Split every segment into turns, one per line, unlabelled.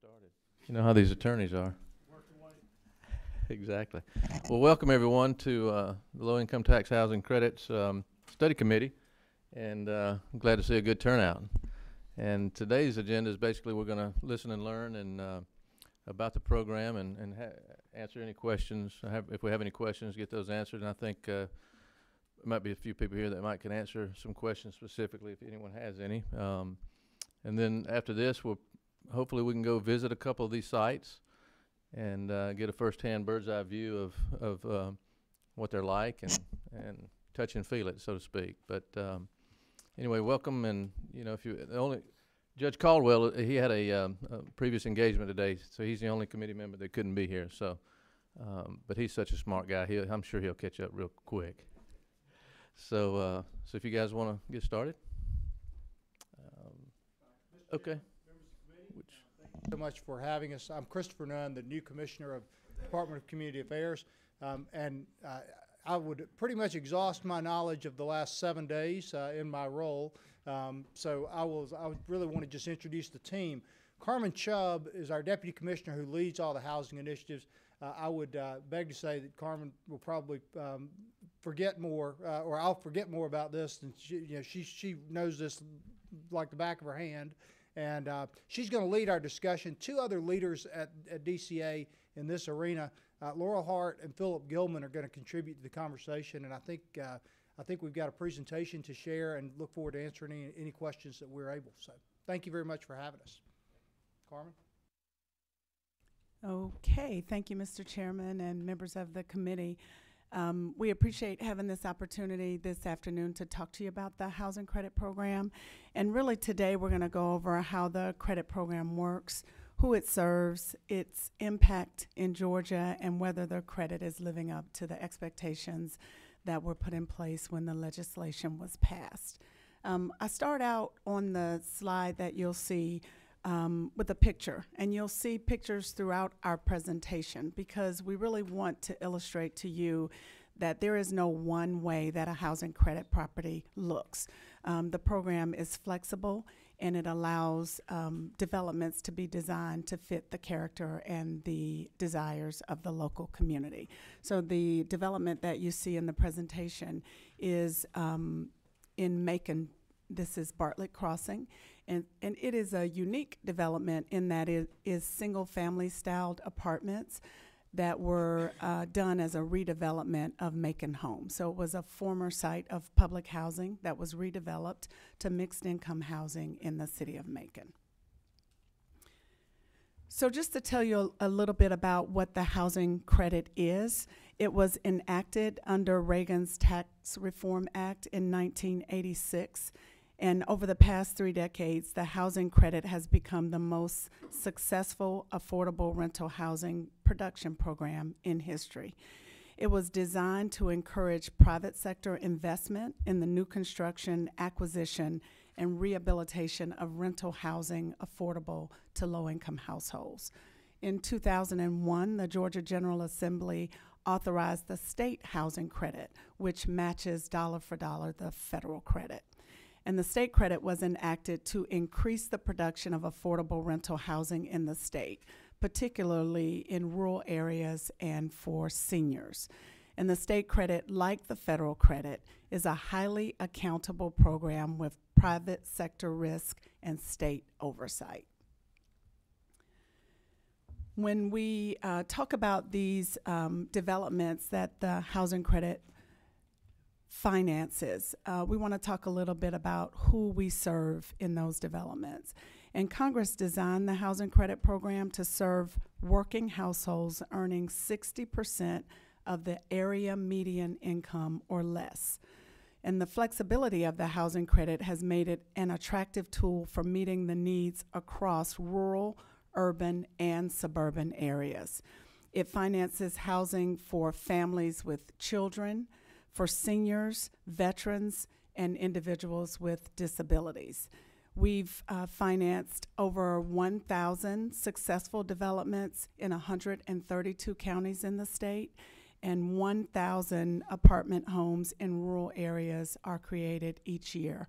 Started. You know how these attorneys are. Exactly. Well, welcome everyone to the Low Income Tax Housing Credits Study Committee, and I'm glad to see a good turnout. And today's agenda is basically we're going to listen and learn and about the program and answer any questions. If we have any questions, get those answered. And I think there might be a few people here that might can answer some questions specifically if anyone has any. And then after this, hopefully we can go visit a couple of these sites and get a first-hand bird's-eye view of what they're like and touch and feel it, so to speak. But anyway, welcome. And you know, Judge Caldwell, he had a previous engagement today, so he's the only committee member that couldn't be here. So, but he's such a smart guy. I'm sure he'll catch up real quick. So, so if you guys want to get started, okay.
Thank you so much for having us. I'm Christopher Nunn, the new Commissioner of the Department of Community Affairs, and I would pretty much exhaust my knowledge of the last 7 days in my role. So I would really want to just introduce the team. Carmen Chubb is our Deputy Commissioner who leads all the housing initiatives. I would beg to say that Carmen will probably forget more, or I'll forget more about this than she knows this like the back of her hand. And she's going to lead our discussion. Two other leaders at DCA in this arena, Laurel Hart and Philip Gilman, are going to contribute to the conversation. And I think we've got a presentation to share and look forward to answering any questions that we're able. So thank you very much for having us. Carmen?
Okay, thank you, Mr. Chairman and members of the committee. We appreciate having this opportunity this afternoon to talk to you about the Housing Credit Program. And really today we're going to go over how the credit program works, who it serves, its impact in Georgia, and whether the credit is living up to the expectations that were put in place when the legislation was passed. I start out on the slide that you'll see with a picture, and you'll see pictures throughout our presentation because we really want to illustrate to you that there is no one way that a housing credit property looks. The program is flexible and it allows developments to be designed to fit the character and the desires of the local community. So the development that you see in the presentation is in Macon. This is Bartlett Crossing. And it is a unique development in that it is single-family styled apartments that were done as a redevelopment of Macon Homes. So it was a former site of public housing that was redeveloped to mixed-income housing in the city of Macon. So just to tell you a little bit about what the housing credit is, it was enacted under Reagan's Tax Reform Act in 1986. And over the past 3 decades, the housing credit has become the most successful affordable rental housing production program in history. It was designed to encourage private sector investment in the new construction, acquisition, and rehabilitation of rental housing affordable to low-income households. In 2001, the Georgia General Assembly authorized the state housing credit, which matches dollar for dollar the federal credit. And the state credit was enacted to increase the production of affordable rental housing in the state, particularly in rural areas and for seniors. And the state credit, like the federal credit, is a highly accountable program with private sector risk and state oversight. When we talk about these developments that the housing credit finances, we want to talk a little bit about who we serve in those developments. And Congress designed the Housing Credit Program to serve working households earning 60% of the area median income or less. And the flexibility of the housing credit has made it an attractive tool for meeting the needs across rural, urban, and suburban areas. It finances housing for families with children, for seniors, veterans, and individuals with disabilities. We've financed over 1,000 successful developments in 132 counties in the state, and 1,000 apartment homes in rural areas are created each year.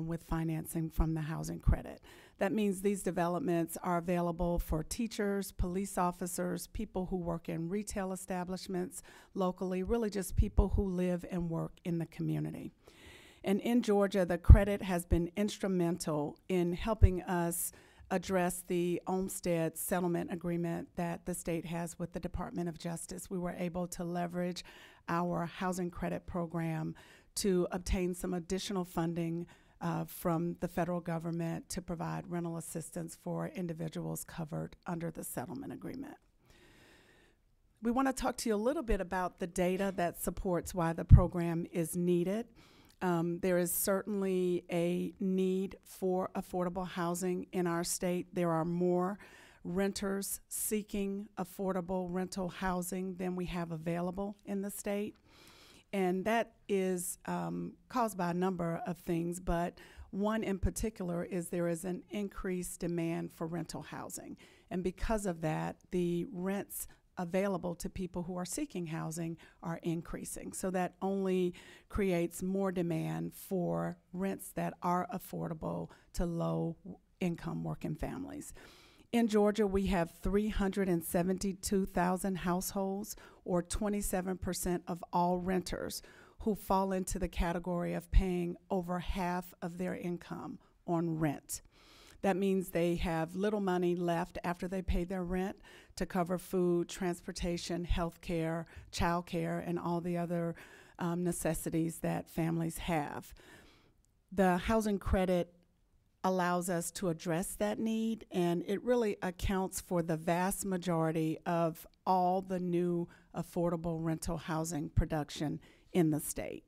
with financing from the housing credit. That means these developments are available for teachers, police officers, people who work in retail establishments locally, really just people who live and work in the community. And in Georgia, the credit has been instrumental in helping us address the Olmstead settlement agreement that the state has with the Department of Justice. We were able to leverage our housing credit program to obtain some additional funding from the federal government to provide rental assistance for individuals covered under the settlement agreement. We want to talk to you a little bit about the data that supports why the program is needed. There is certainly a need for affordable housing in our state. There are more renters seeking affordable rental housing than we have available in the state. And that is caused by a number of things, but one in particular is there is an increased demand for rental housing. And because of that, the rents available to people who are seeking housing are increasing. So that only creates more demand for rents that are affordable to low-income working families. In Georgia, we have 372,000 households, or 27% of all renters, who fall into the category of paying over half of their income on rent. That means they have little money left after they pay their rent to cover food, transportation, health care, child care, and all the other necessities that families have. The housing credit allows us to address that need, and it really accounts for the vast majority of all the new affordable rental housing production in the state.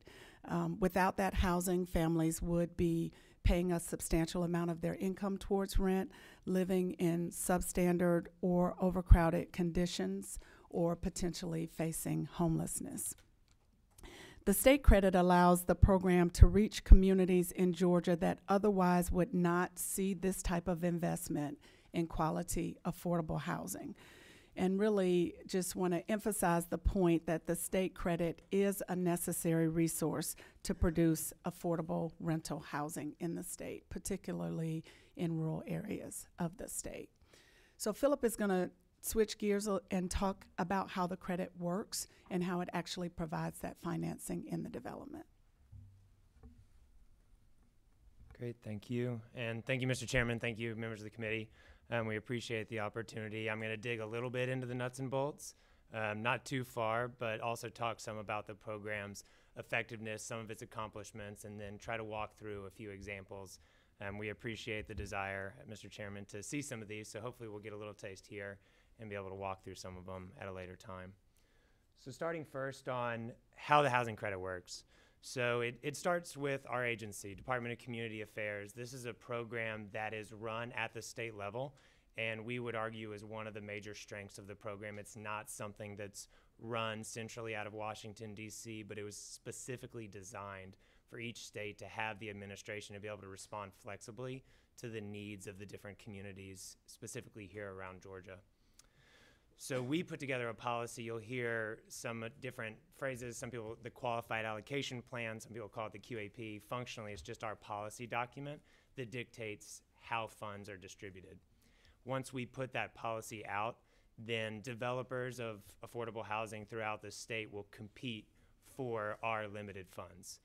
Without that housing, families would be paying a substantial amount of their income towards rent, living in substandard or overcrowded conditions, or potentially facing homelessness. The state credit allows the program to reach communities in Georgia that otherwise would not see this type of investment in quality, affordable housing. And really just want to emphasize the point that the state credit is a necessary resource to produce affordable rental housing in the state, particularly in rural areas of the state. So Philip is going to switch gears and talk about how the credit works and how it actually provides that financing in the development.
Great, thank you. And thank you, Mr. Chairman. Thank you, members of the committee. We appreciate the opportunity. I'm going to dig a little bit into the nuts and bolts, not too far, but also talk some about the program's effectiveness, some of its accomplishments, and then try to walk through a few examples. We appreciate the desire, Mr. Chairman, to see some of these, so hopefully we'll get a little taste here and be able to walk through some of them at a later time. So starting first on how the housing credit works. So it starts with our agency, Department of Community Affairs. This is a program that is run at the state level, and we would argue is one of the major strengths of the program. It's not something that's run centrally out of Washington, D.C., but it was specifically designed for each state to have the administration to be able to respond flexibly to the needs of the different communities, specifically here around Georgia. So we put together a policy. You'll hear some different phrases. Some people, the Qualified Allocation Plan, some people call it the QAP. Functionally, it's just our policy document that dictates how funds are distributed. Once we put that policy out, then developers of affordable housing throughout the state will compete for our limited funds.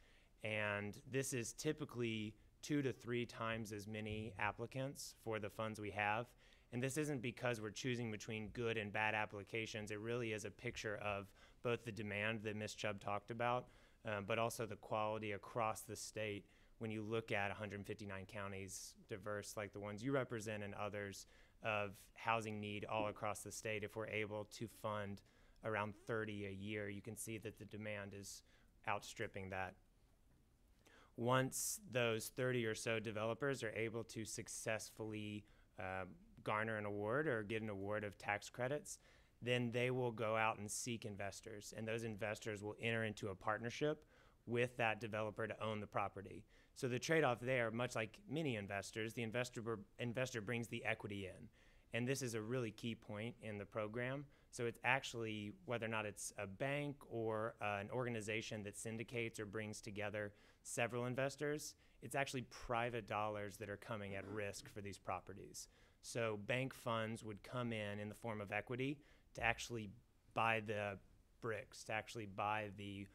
And this is typically 2 to 3 times as many applicants for the funds we have. And this isn't because we're choosing between good and bad applications. It really is a picture of both the demand that Ms. Chubb talked about, but also the quality across the state. When you look at 159 counties, diverse like the ones you represent and others, of housing need all across the state, if we're able to fund around 30 a year, you can see that the demand is outstripping that. Once those 30 or so developers are able to successfully garner an award or get an award of tax credits, then they will go out and seek investors, and those investors will enter into a partnership with that developer to own the property. So the trade-off there, much like many investors, the investor brings the equity in, and this is a really key point in the program. So it's actually, whether or not it's a bank or an organization that syndicates or brings together several investors, it's actually private dollars that are coming at risk for these properties. So bank funds would come in the form of equity to actually buy the bricks, to actually buy the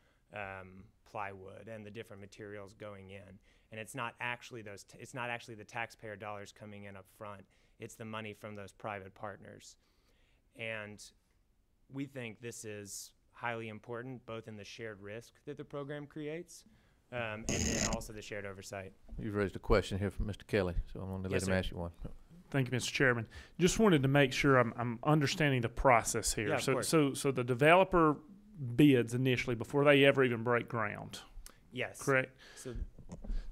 plywood and the different materials going in. And it's not actually it's not actually the taxpayer dollars coming in up front. It's the money from those private partners. And we think this is highly important, both in the shared risk that the program creates, and then also the shared oversight.
You've raised a question here from Mr. Kelly, so I'm going to let
Yes,
him
sir.
ask you one.
Thank you, Mr. Chairman. Just wanted to make sure I'm understanding the process here.
Yeah, of course.
So the developer bids initially before they ever even break ground,
Yes.
correct?
So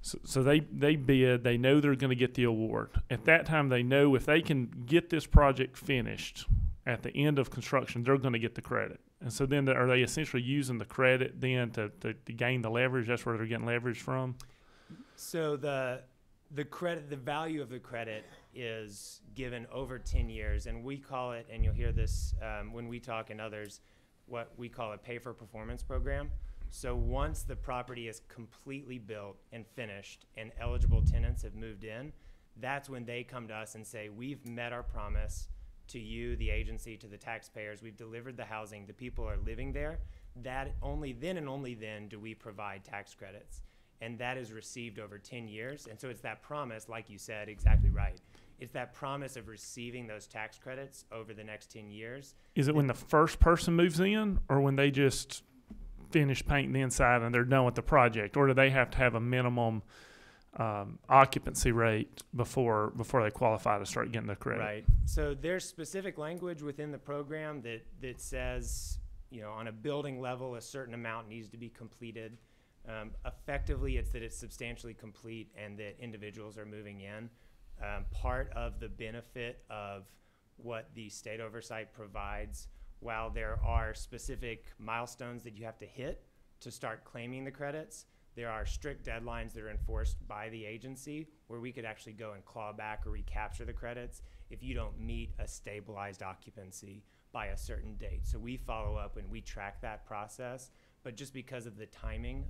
So they bid, they know they're going to get the award. At that time, they know if they can get this project finished at the end of construction, they're going to get the credit. And so then are they essentially using the credit then to gain the leverage? That's where they're getting leverage from?
So the credit, the value of the credit is given over 10 years, and we call it, and you'll hear this when we talk and others, what we call a pay-for-performance program. So once the property is completely built and finished and eligible tenants have moved in, that's when they come to us and say, we've met our promise to you, the agency, to the taxpayers. We've delivered the housing. The people are living there. That only then and only then do we provide tax credits. And that is received over 10 years. And so it's that promise, like you said, exactly right. It's that promise of receiving those tax credits over the next 10 years.
Is it when the first person moves in or when they just finish painting the inside and they're done with the project? Or do they have to have a minimum occupancy rate before they qualify to start getting the credit?
Right. So there's specific language within the program that says, you know, on a building level, a certain amount needs to be completed. Effectively, it's that it's substantially complete and that individuals are moving in. Part of the benefit of what the state oversight provides, while there are specific milestones that you have to hit to start claiming the credits, there are strict deadlines that are enforced by the agency where we could actually go and claw back or recapture the credits if you don't meet a stabilized occupancy by a certain date. So we follow up and we track that process, but just because of the timing,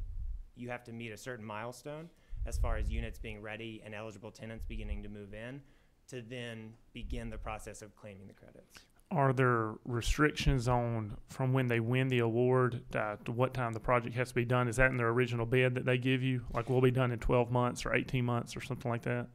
you have to meet a certain milestone as far as units being ready and eligible tenants beginning to move in to then begin the process of claiming the credits.
Are there restrictions on from when they win the award to what time the project has to be done? Is that in their original bid that they give you? Like, will be done in 12 months or 18 months or something like that?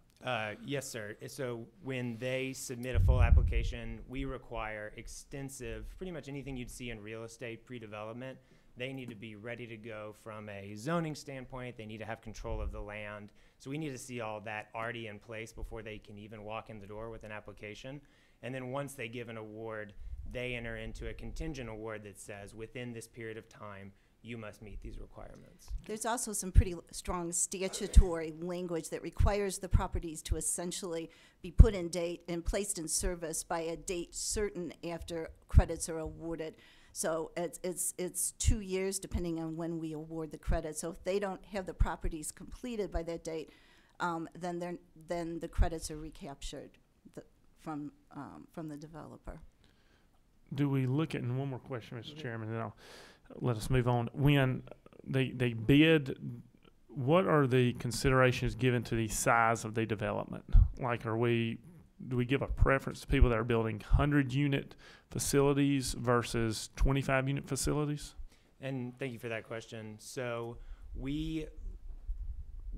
Yes, sir. So when they submit a full application, we require extensive, pretty much anything you'd see in real estate pre-development. They need to be ready to go from a zoning standpoint. They need to have control of the land. So we need to see all that already in place before they can even walk in the door with an application. And then once they give an award, they enter into a contingent award that says within this period of time, you must meet these requirements.
There's also some pretty strong statutory language that requires the properties to essentially be put in date and placed in service by a date certain after credits are awarded. So it's 2 years depending on when we award the credit. So if they don't have the properties completed by that date, then the credits are recaptured from the developer.
Do we look at, and one more question, Mr. Chairman, then I'll let us move on. When they bid, what are the considerations given to the size of the development? Like, do we give a preference to people that are building 100-unit facilities versus 25-unit facilities?
And thank you for that question. So we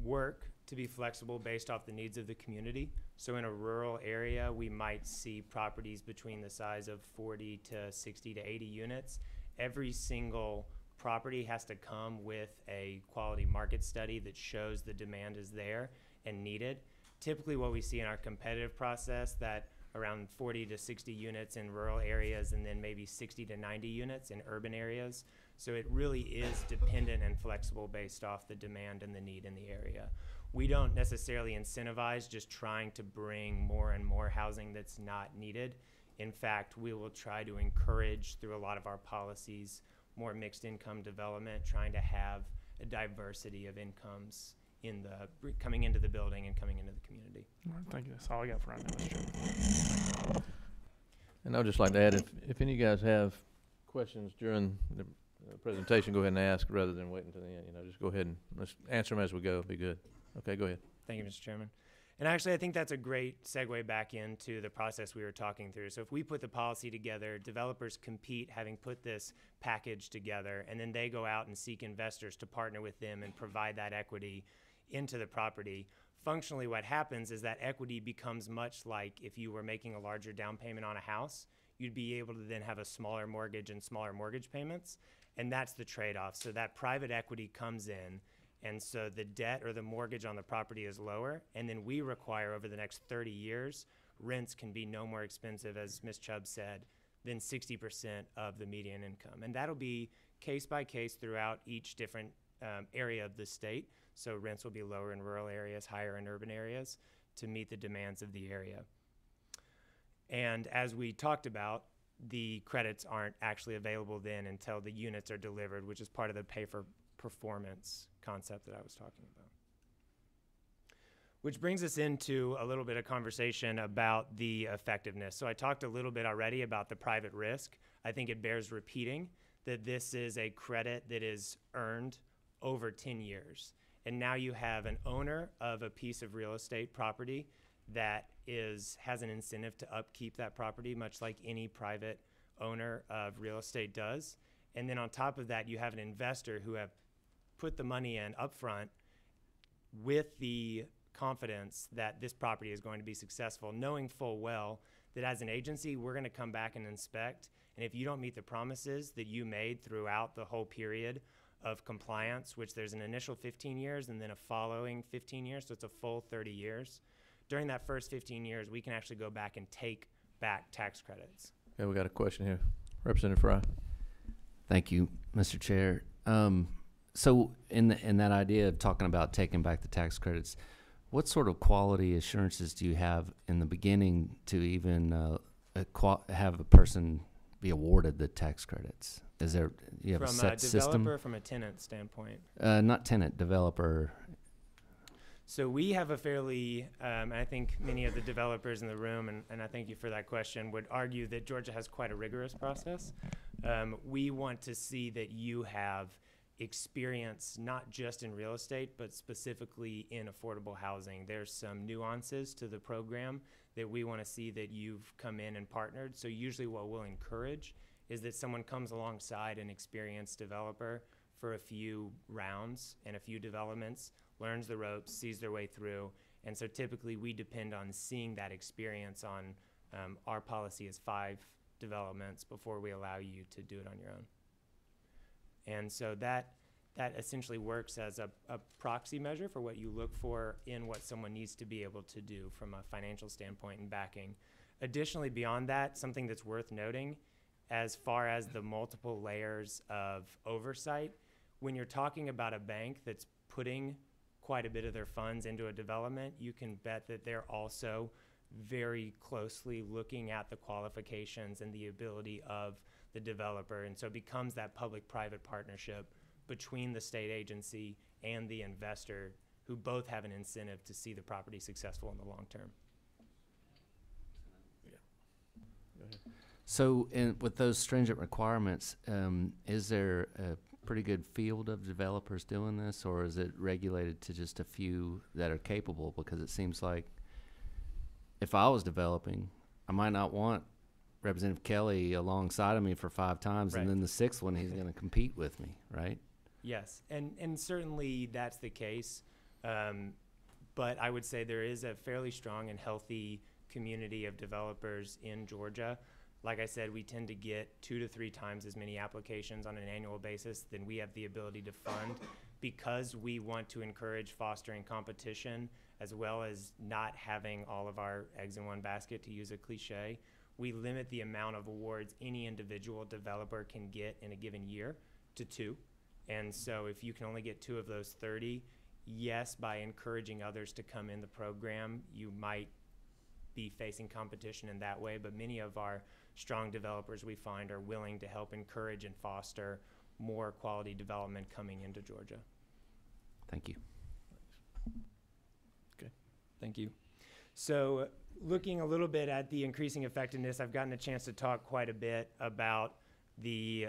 work to be flexible based off the needs of the community. So in a rural area, we might see properties between the size of 40 to 60 to 80 units. Every single property has to come with a quality market study that shows the demand is there and needed. Typically what we see in our competitive process, that around 40 to 60 units in rural areas and then maybe 60 to 90 units in urban areas. So it really is dependent and flexible based off the demand and the need in the area. We don't necessarily incentivize just trying to bring more and more housing that's not needed. In fact, we will try to encourage through a lot of our policies more mixed income development, trying to have a diversity of incomes in the coming into the building and coming into the community.
All right, thank you. That's all I got for right now, Mr. Chairman.
And I'd just like to add, if any of you guys have questions during the presentation, go ahead and ask rather than waiting until the end. Just go ahead and let's answer them as we go. Be good. Okay, go ahead.
Thank you, Mr. Chairman. And actually, I think that's a great segue back into the process we were talking through. So if we put the policy together, developers compete having put this package together, and then they go out and seek investors to partner with them and provide that equity into the property. Functionally, what happens is that equity becomes much like if you were making a larger down payment on a house. You'd be able to then have a smaller mortgage and smaller mortgage payments, and that's the trade-off. So that private equity comes in, and so the debt or the mortgage on the property is lower, and then we require over the next 30 years, rents can be no more expensive, as Ms. Chubb said, than 60% of the median income. And that'll be case by case throughout each different area of the state. So rents will be lower in rural areas, higher in urban areas to meet the demands of the area. And as we talked about, the credits aren't actually available then until the units are delivered, which is part of the pay for performance concept that I was talking about. Which brings us into a little bit of conversation about the effectiveness. So I talked a little bit already about the private risk. I think it bears repeating that this is a credit that is earned over 10 years. And now you have an owner of a piece of real estate property that has an incentive to upkeep that property, much like any private owner of real estate does. And then on top of that, you have an investor who have put the money in upfront with the confidence that this property is going to be successful, knowing full well that as an agency, we're going to come back and inspect. And if you don't meet the promises that you made throughout the whole period of compliance, which there's an initial 15 years and then a following 15 years, so it's a full 30 years. During that first 15 years, we can actually go back and take back tax credits.
Okay, we got a question here. Representative Fry.
Thank you, Mr. Chair. So in that idea of talking about taking back the tax credits, what sort of quality assurances do you have in the beginning to even have a person be awarded the tax credits? Is there, you have a set system?
From a developer, from a tenant standpoint?
Not tenant, developer.
So we have a fairly, I think many of the developers in the room, and I thank you for that question, would argue that Georgia has quite a rigorous process. We want to see that you have experience not just in real estate, but specifically in affordable housing. There's some nuances to the program that we want to see that you've come in and partnered. So usually what we'll encourage is that someone comes alongside an experienced developer for a few rounds and a few developments, learns the ropes, sees their way through. And so typically we depend on seeing that experience on our policy is 5 developments before we allow you to do it on your own. And so that essentially works as a proxy measure for what you look for in what someone needs to be able to do from a financial standpoint and backing. Additionally, beyond that, something that's worth noting as far as the multiple layers of oversight, when you're talking about a bank that's putting quite a bit of their funds into a development, you can bet that they're also very closely looking at the qualifications and the ability of the developer. And so it becomes that public-private partnership between the state agency and the investor who both have an incentive to see the property successful in the long term.
So with those stringent requirements, is there a pretty good field of developers doing this, or is it regulated to just a few that are capable? Because it seems like if I was developing, I might not want Representative Kelly alongside of me for 5 times,
Right.
and then the 6th one he's going to compete with me, right?
Yes, and certainly that's the case. But I would say there is a fairly strong and healthy community of developers in Georgia. Like I said, we tend to get 2 to 3 times as many applications on an annual basis than we have the ability to fund, because we want to encourage fostering competition as well as not having all of our eggs in one basket, to use a cliche. We limit the amount of awards any individual developer can get in a given year to 2. And so if you can only get 2 of those 30, yes, by encouraging others to come in the program, you might be facing competition in that way. But many of our strong developers, we find, are willing to help encourage and foster more quality development coming into Georgia.
Thank you.
Thank you. So looking a little bit at the increasing effectiveness, I've gotten a chance to talk quite a bit about the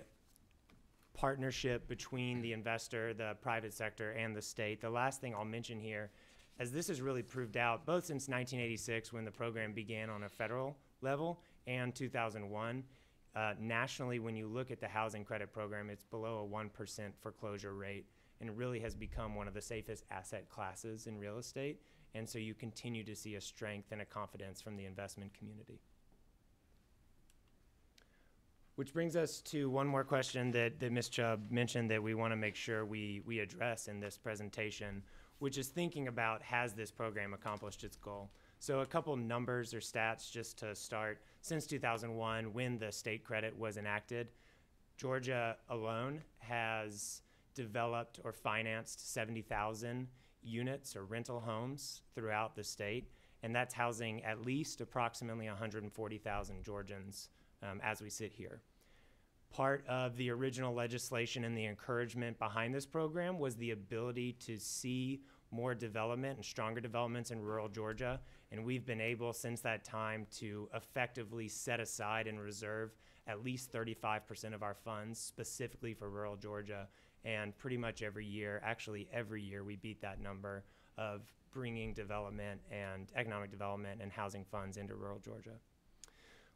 partnership between the investor, the private sector, and the state. The last thing I'll mention here, as this has really proved out, both since 1986 when the program began on a federal level and 2001, nationally, when you look at the housing credit program, it's below a 1% foreclosure rate, and it really has become one of the safest asset classes in real estate. And so you continue to see a strength and a confidence from the investment community. Which brings us to one more question that Ms. Chubb mentioned that we want to make sure we address in this presentation, which is thinking about, has this program accomplished its goal? So a couple numbers or stats just to start. Since 2001, when the state credit was enacted, Georgia alone has developed or financed 70,000 units or rental homes throughout the state, and that's housing at least approximately 140,000 Georgians as we sit here. Part of the original legislation and the encouragement behind this program was the ability to see more development and stronger developments in rural Georgia, and we've been able since that time to effectively set aside and reserve at least 35% of our funds specifically for rural Georgia. And pretty much every year, actually every year, we beat that number of bringing development and economic development and housing funds into rural Georgia.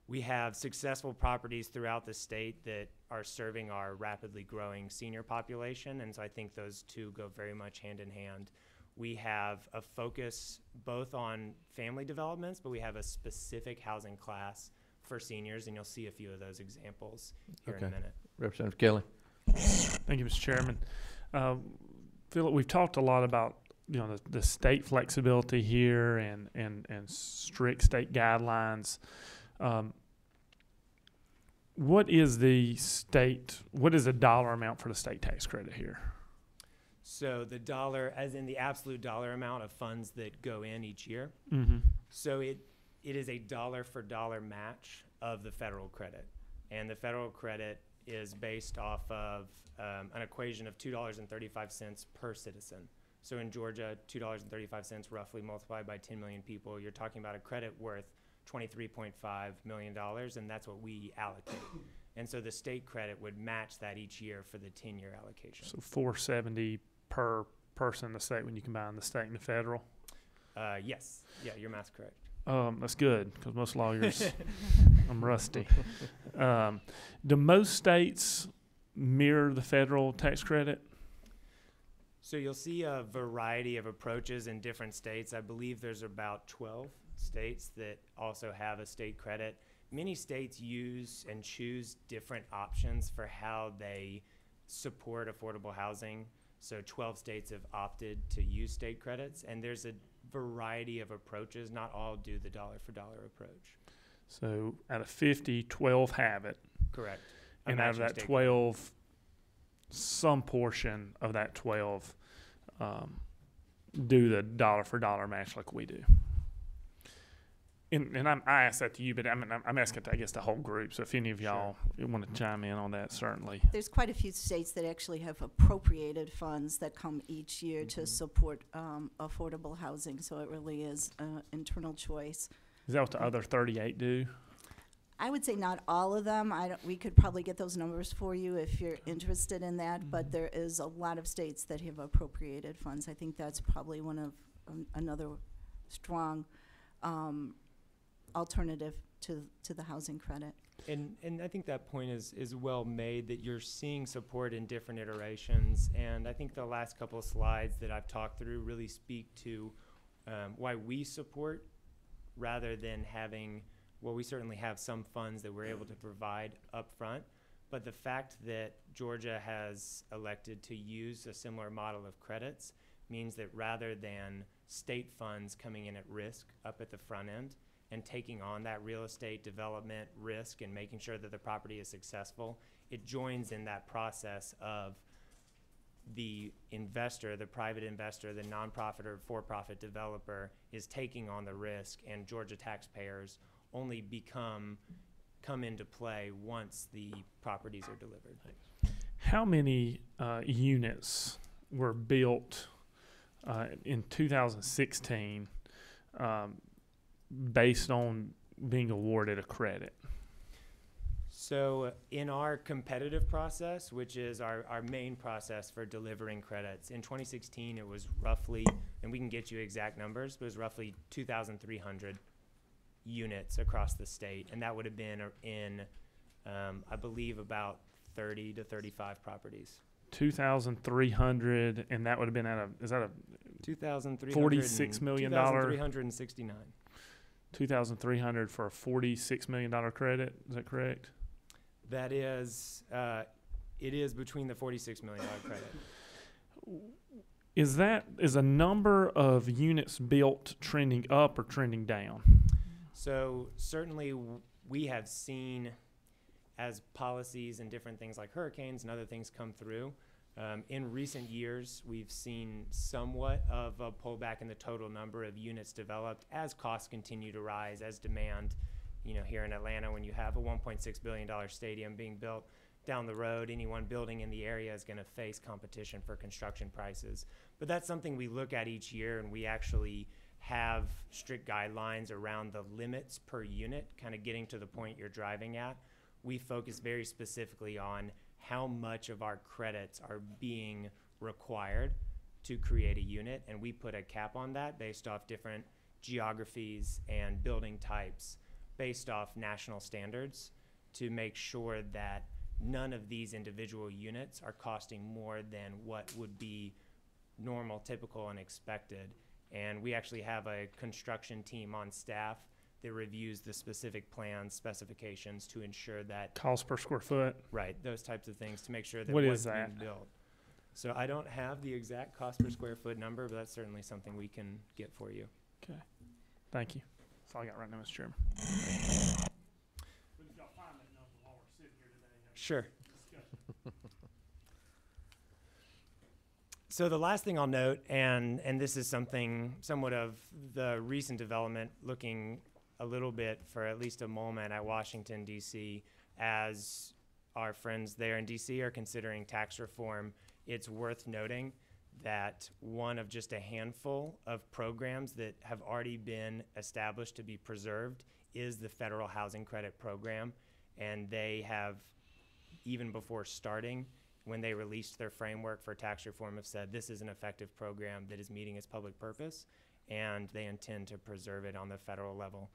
We have successful properties throughout the state that are serving our rapidly growing senior population, and so I think those two go very much hand in hand. We have a focus both on family developments, but we have a specific housing class for seniors, and you'll see a few of those examples here in a minute.
Representative Kelly.
Thank you, Mr. Chairman. Philip, we've talked a lot about the state flexibility here and strict state guidelines. What is the dollar amount for the state tax credit here?
So the dollar, as in the absolute dollar amount of funds that go in each year.
Mm-hmm.
So it is a dollar for dollar match of the federal credit. And the federal credit is based off of an equation of $2.35 per citizen. So in Georgia, $2.35 roughly multiplied by 10 million people, you're talking about a credit worth $23.5 million, and that's what we allocate. And so the state credit would match that each year for the 10-year allocation.
So $470 per person in the state when you combine the state and the federal?
Yes. Yeah, your math's correct.
That's good, because most lawyers, I'm rusty. Do most states mirror the federal tax credit?
So you'll see a variety of approaches in different states. I believe there's about 12 states that also have a state credit. Many states use and choose different options for how they support affordable housing. So 12 states have opted to use state credits, and there's a variety of approaches. Not all do the dollar for dollar approach.
So out of 50, 12 have it.
Correct.
And out of that 12, some portion of that 12 do the dollar for dollar match like we do. And I asked that to you, but I'm asking, I guess, the whole group. So if any of y'all want to chime in on that, certainly.
There's quite a few states that actually have appropriated funds that come each year to support affordable housing. So it really is an internal choice.
Is that what the other 38 do?
I would say not all of them. We could probably get those numbers for you if you're interested in that. But there is a lot of states that have appropriated funds. I think that's probably one of another strong alternative to the housing credit.
And I think that point is well made, that you're seeing support in different iterations. And I think the last couple of slides that I've talked through really speak to why we support rather than having, well, we certainly have some funds that we're able to provide up front. But the fact that Georgia has elected to use a similar model of credits means that rather than state funds coming in at risk up at the front end, and taking on that real estate development risk and making sure that the property is successful, it joins in that process of the investor, the private investor, the nonprofit or for-profit developer is taking on the risk, and Georgia taxpayers only come into play once the properties are delivered.
How many units were built in 2016 based on being awarded a credit?
So in our competitive process, which is our main process for delivering credits, in 2016 it was roughly, and we can get you exact numbers, but it was roughly 2,300 units across the state. And that would have been in, I believe, about 30 to 35 properties.
2,300, and that would have been is that a $46 million?
2,369.
2,300 for a $46 million credit. Is that correct?
That is, it is between the $46 million credit.
Is a number of units built trending up or trending down?
So certainly we have seen, as policies and different things like hurricanes and other things come through, in recent years, we've seen somewhat of a pullback in the total number of units developed as costs continue to rise, as demand, here in Atlanta, when you have a $1.6 billion stadium being built down the road, any one building in the area is going to face competition for construction prices. But that's something we look at each year, and we actually have strict guidelines around the limits per unit, kind of getting to the point you're driving at. We focus very specifically on how much of our credits are being required to create a unit, and we put a cap on that based off different geographies and building types, based off national standards, to make sure that none of these individual units are costing more than what would be normal, typical, and expected. And we actually have a construction team on staff that reviews the specific plans, specifications, to ensure that
Cost per square foot?
right, those types of things, to make sure that
What
what's
is that?
being built. So I don't have the exact cost per square foot number, but that's certainly something we can get for you.
Okay. Thank you. That's all I got right now, Mr. Chairman.
Sure. So the last thing I'll note, and this is something somewhat of the recent development, looking a little bit for at least a moment at Washington, D.C., as our friends there in D.C. are considering tax reform, it's worth noting that one of just a handful of programs that have already been established to be preserved is the Federal Housing Credit Program. And they have, even before starting, when they released their framework for tax reform, have said this is an effective program that is meeting its public purpose, and they intend to preserve it on the federal level.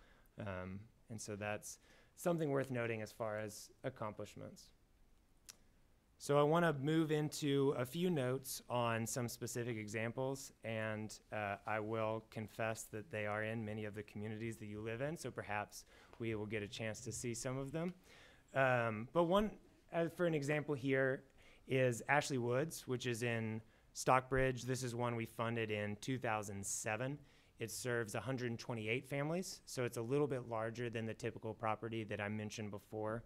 And so that's something worth noting as far as accomplishments. So I want to move into a few notes on some specific examples, and I will confess that they are in many of the communities that you live in, so perhaps we will get a chance to see some of them. But one, for an example here, is Ashley Woods, which is in Stockbridge. This is one we funded in 2007. It serves 128 families, so it's a little bit larger than the typical property that I mentioned before.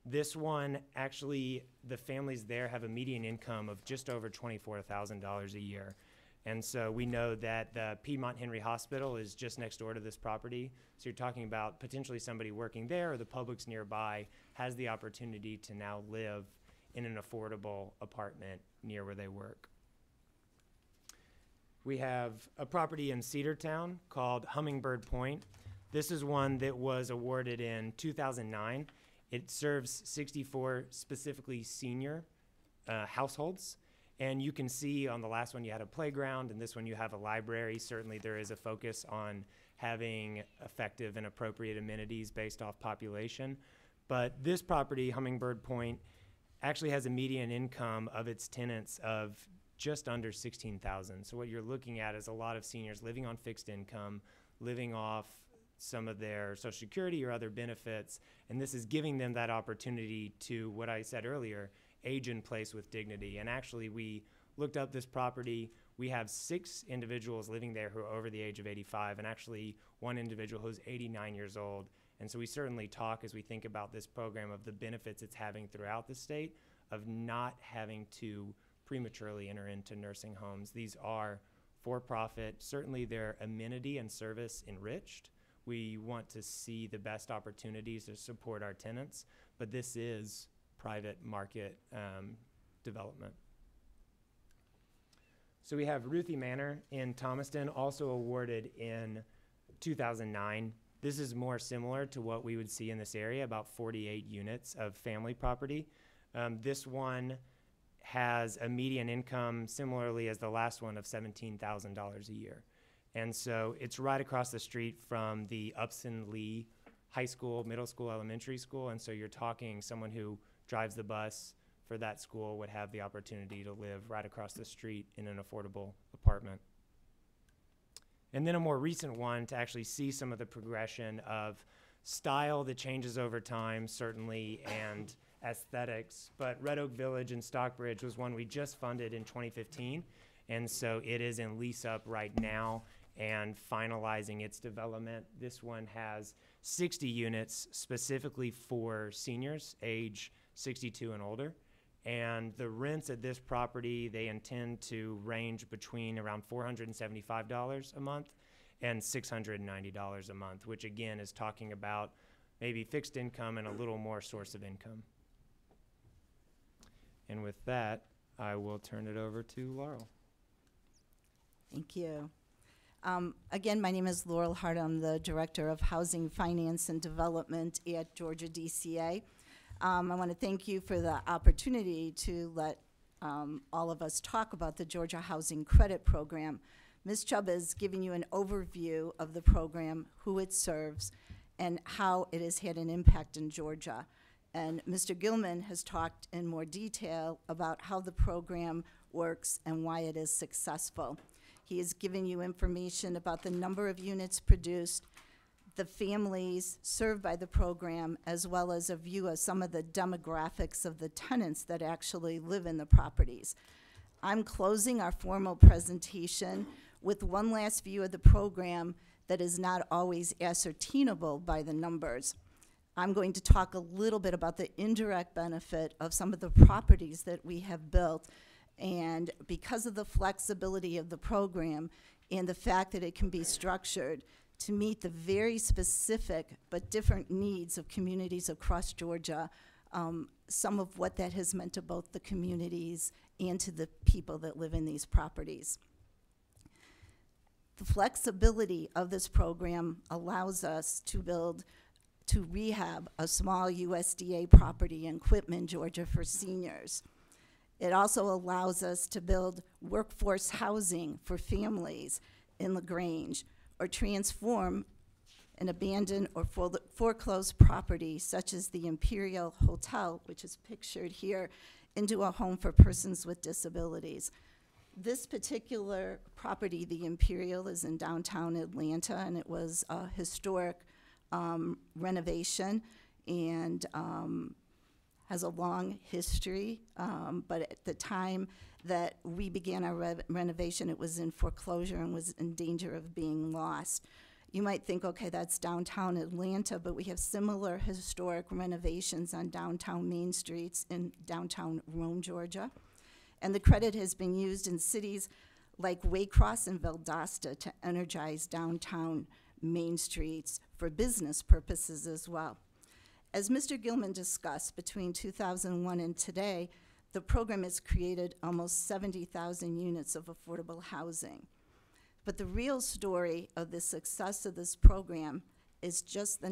This one, actually, the families there have a median income of just over $24,000 a year. And so we know that the Piedmont Henry Hospital is just next door to this property. So you're talking about potentially somebody working there, or the Publix nearby has the opportunity to now live in an affordable apartment near where they work. We have a property in Cedartown called Hummingbird Point. This is one that was awarded in 2009. It serves 64 specifically senior households. And you can see on the last one you had a playground, and this one you have a library. Certainly there is a focus on having effective and appropriate amenities based off population. But this property, Hummingbird Point, actually has a median income of its tenants of just under $16,000. So what you're looking at is a lot of seniors living on fixed income, living off some of their Social Security or other benefits, and this is giving them that opportunity to, what I said earlier, age in place with dignity. And actually, we looked up this property. We have 6 individuals living there who are over the age of 85, and actually one individual who's 89 years old. And so we certainly talk, as we think about this program, of the benefits it's having throughout the state, of not having to prematurely enter into nursing homes. These are for-profit. Certainly they're amenity and service enriched. We want to see the best opportunities to support our tenants, but this is private market development. So we have Ruthie Manor in Thomaston, also awarded in 2009. This is more similar to what we would see in this area, about 48 units of family property. This one has a median income similarly as the last one of $17,000 a year. And so it's right across the street from the Upson Lee High School, middle school, elementary school. And so you're talking someone who drives the bus for that school would have the opportunity to live right across the street in an affordable apartment. And then a more recent one to actually see some of the progression of style that changes over time, certainly, and aesthetics. But Red Oak Village in Stockbridge was one we just funded in 2015. And so it is in lease up right now and finalizing its development. This one has 60 units specifically for seniors age 62 and older. And the rents at this property, they intend to range between around $475 a month and $690 a month, which again is talking about maybe fixed income and a little more source of income. And with that, I will turn it over to Laurel.
Thank you. Again, my name is Laurel Hart. I'm the Director of Housing, Finance, and Development at Georgia DCA. I want to thank you for the opportunity to let all of us talk about the Georgia Housing Credit Program. Ms. Chubb is giving you an overview of the program, who it serves, and how it has had an impact in Georgia. And Mr. Gilman has talked in more detail about how the program works and why it is successful. He has given you information about the number of units produced, the families served by the program, as well as a view of some of the demographics of the tenants that actually live in the properties. I'm closing our formal presentation with one last view of the program that is not always ascertainable by the numbers. I'm going to talk a little bit about the indirect benefit of some of the properties that we have built. And because of the flexibility of the program and the fact that it can be structured to meet the very specific but different needs of communities across Georgia, some of what that has meant to both the communities and to the people that live in these properties. The flexibility of this program allows us to rehab a small USDA property in Quitman, Georgia for seniors. It also allows us to build workforce housing for families in LaGrange, or transform an abandoned or foreclosed property such as the Imperial Hotel, which is pictured here, into a home for persons with disabilities. This particular property, the Imperial, is in downtown Atlanta, and it was a historic renovation and has a long history, but at the time that we began our renovation, it was in foreclosure and was in danger of being lost. You might think, okay, that's downtown Atlanta, but we have similar historic renovations on downtown main streets in downtown Rome, Georgia. And the credit has been used in cities like Waycross and Valdosta to energize downtown main streets for business purposes as well. As Mr. Gilman discussed, between 2001 and today, the program has created almost 70,000 units of affordable housing. But the real story of the success of this program is just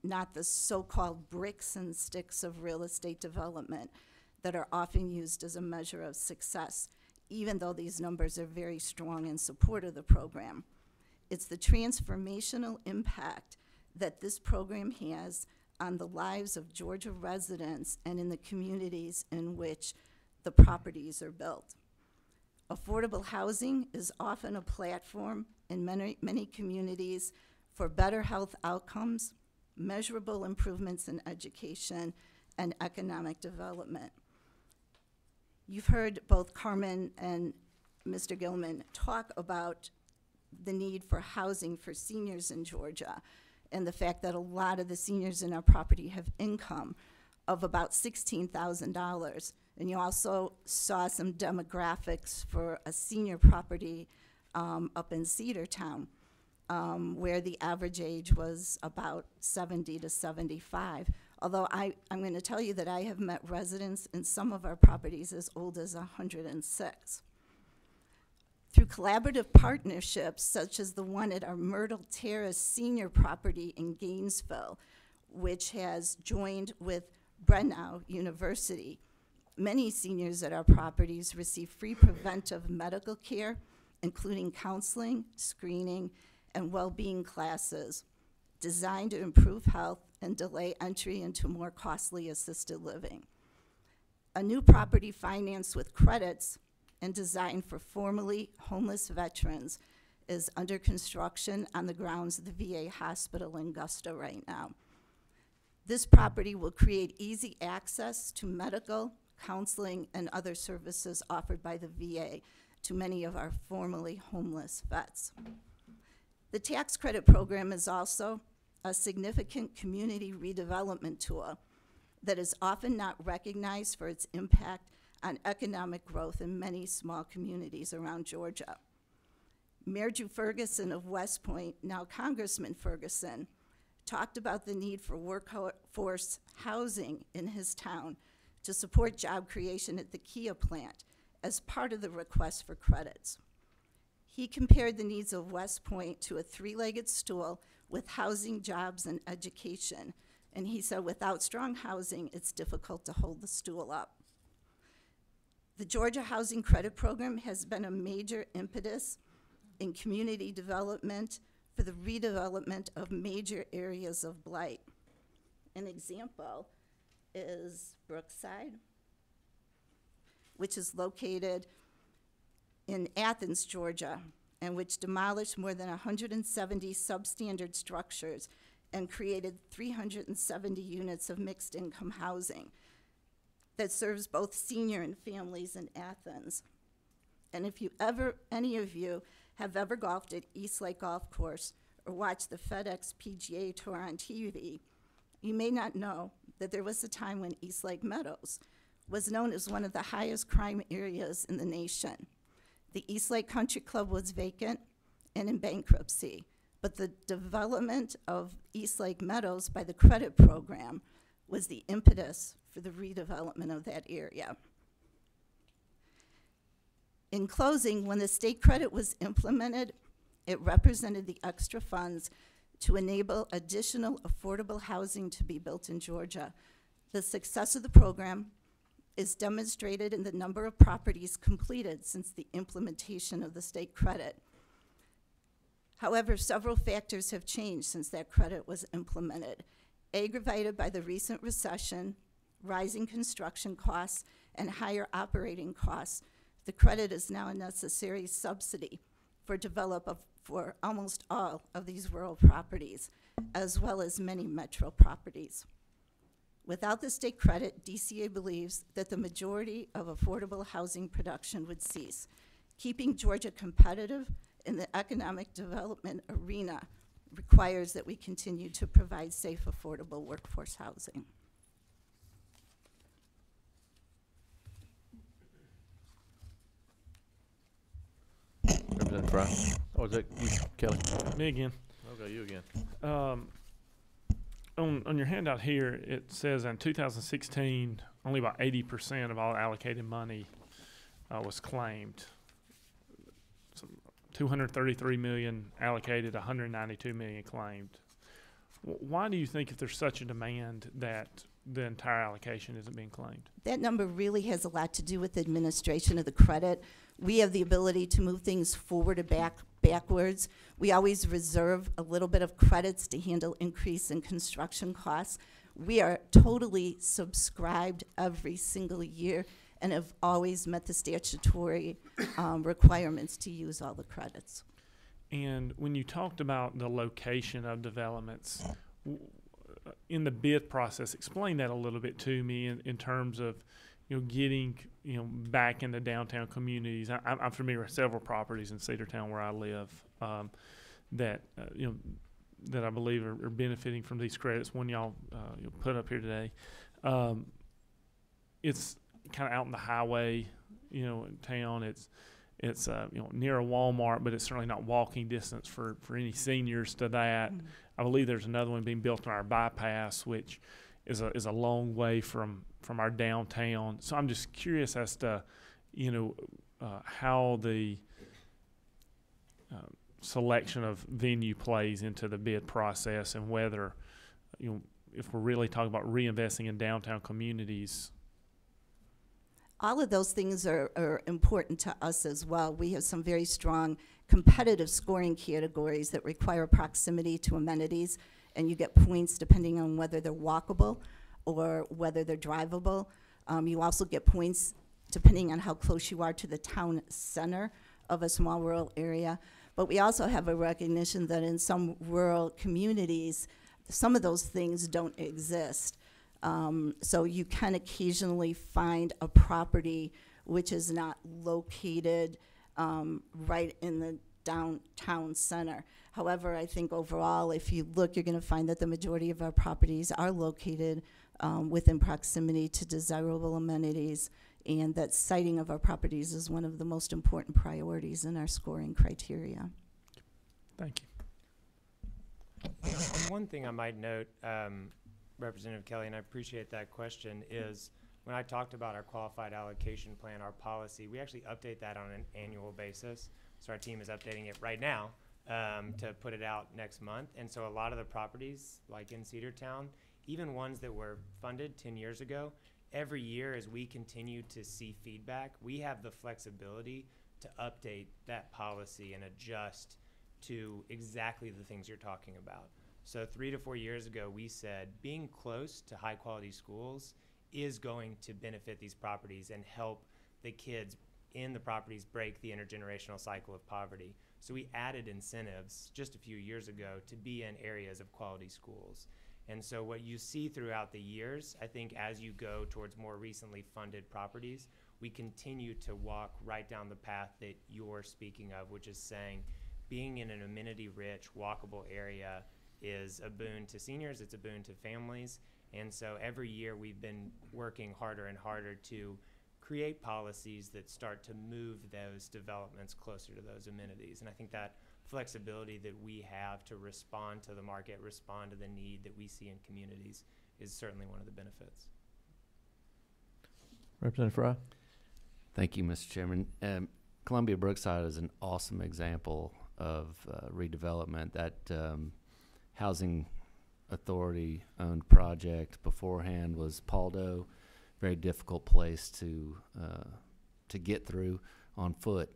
not the so-called bricks and sticks of real estate development that are often used as a measure of success, even though these numbers are very strong in support of the program. It's the transformational impact that this program has on the lives of Georgia residents and in the communities in which the properties are built. Affordable housing is often a platform in many communities for better health outcomes, measurable improvements in education, and economic development. You've heard both Carmen and Mr. Gilman talk about the need for housing for seniors in Georgia, and the fact that a lot of the seniors in our property have income of about $16,000. And you also saw some demographics for a senior property up in Cedartown, where the average age was about 70 to 75. Although I'm going to tell you that I have met residents in some of our properties as old as 106. Through collaborative partnerships, such as the one at our Myrtle Terrace senior property in Gainesville, which has joined with Brenau University, many seniors at our properties receive free preventive medical care, including counseling, screening, and well-being classes designed to improve health and delay entry into more costly assisted living. A new property financed with credits and designed for formerly homeless veterans is under construction on the grounds of the VA hospital in Augusta right now. This property will create easy access to medical, counseling, and other services offered by the VA to many of our formerly homeless vets. The tax credit program is also a significant community redevelopment tool that is often not recognized for its impact on economic growth in many small communities around Georgia. Mayor Drew Ferguson of West Point, now Congressman Ferguson, talked about the need for workforce housing in his town to support job creation at the Kia plant as part of the request for credits. He compared the needs of West Point to a three-legged stool with housing, jobs, and education. And he said, without strong housing, it's difficult to hold the stool up. The Georgia Housing Credit Program has been a major impetus in community development for the redevelopment of major areas of blight. An example is Brookside, which is located in Athens, Georgia, and which demolished more than 170 substandard structures and created 370 units of mixed income housing that serves both senior and families in Athens. And if any of you have ever golfed at East Lake Golf Course or watched the FedEx PGA Tour on TV, you may not know that there was a time when East Lake Meadows was known as one of the highest crime areas in the nation. The East Lake Country Club was vacant and in bankruptcy, but the development of East Lake Meadows by the credit program was the impetus for the redevelopment of that area. In closing, when the state credit was implemented, it represented the extra funds to enable additional affordable housing to be built in Georgia. The success of the program is demonstrated in the number of properties completed since the implementation of the state credit. However, several factors have changed since that credit was implemented, aggravated by the recent recession, rising construction costs, and higher operating costs. The credit is now a necessary subsidy for almost all of these rural properties, as well as many metro properties. Without the state credit, DCA believes that the majority of affordable housing production would cease. Keeping Georgia competitive in the economic development arena requires that we continue to provide safe, affordable workforce housing.
Representative Fry. Or is that you, Kelly?
Me again.
Okay, you again.
On your handout here, it says in 2016, only about 80% of all allocated money was claimed. So 233 million allocated, 192 million claimed. Why do you think if there's such a demand that the entire allocation isn't being claimed?
That number really has a lot to do with the administration of the credit. We have the ability to move things forward or backwards. We always reserve a little bit of credits to handle increase in construction costs. We are totally subscribed every single year and have always met the statutory requirements to use all the credits.
And when you talked about the location of developments, in the bid process, explain that a little bit to me in terms of, getting, back into downtown communities. I'm familiar with several properties in Cedartown where I live that I believe are benefiting from these credits. One y'all put up here today. It's kind of out in the highway, in town. It's near a Walmart, but it's certainly not walking distance for any seniors to that. Mm-hmm. I believe there's another one being built on our bypass, which is a long way from our downtown. So I'm just curious as to, how the selection of venue plays into the bid process, and whether, if we're really talking about reinvesting in downtown communities.
All of those things are important to us as well. We have some very strong competitive scoring categories that require proximity to amenities, and you get points depending on whether they're walkable or whether they're drivable. You also get points depending on how close you are to the town center of a small rural area. But we also have a recognition that in some rural communities, some of those things don't exist. So you can occasionally find a property which is not located right in the downtown center. However, I think overall, if you look, you're going to find that the majority of our properties are located within proximity to desirable amenities, and that siting of our properties is one of the most important priorities in our scoring criteria.
Thank you.
And one thing I might note, Representative Kelly, and I appreciate that question, is when I talked about our qualified allocation plan, our policy, we actually update that on an annual basis. So our team is updating it right now to put it out next month. And so a lot of the properties, like in Cedartown, even ones that were funded 10 years ago, every year as we continue to see feedback, we have the flexibility to update that policy and adjust to exactly the things you're talking about. So 3 to 4 years ago, we said being close to high quality schools is going to benefit these properties and help the kids in the properties break the intergenerational cycle of poverty. So we added incentives just a few years ago to be in areas of quality schools. And so what you see throughout the years, I think as you go towards more recently funded properties, we continue to walk right down the path that you're speaking of, which is saying being in an amenity-rich, walkable area is a boon to seniors, it's a boon to families. And so every year we've been working harder and harder to create policies that start to move those developments closer to those amenities. And I think that flexibility that we have to respond to the market, respond to the need that we see in communities is certainly one of the benefits.
Representative Fry.
Thank you, Mr. Chairman. Columbia Brookside is an awesome example of redevelopment. That housing authority owned project beforehand was Paldo, very difficult place to get through on foot.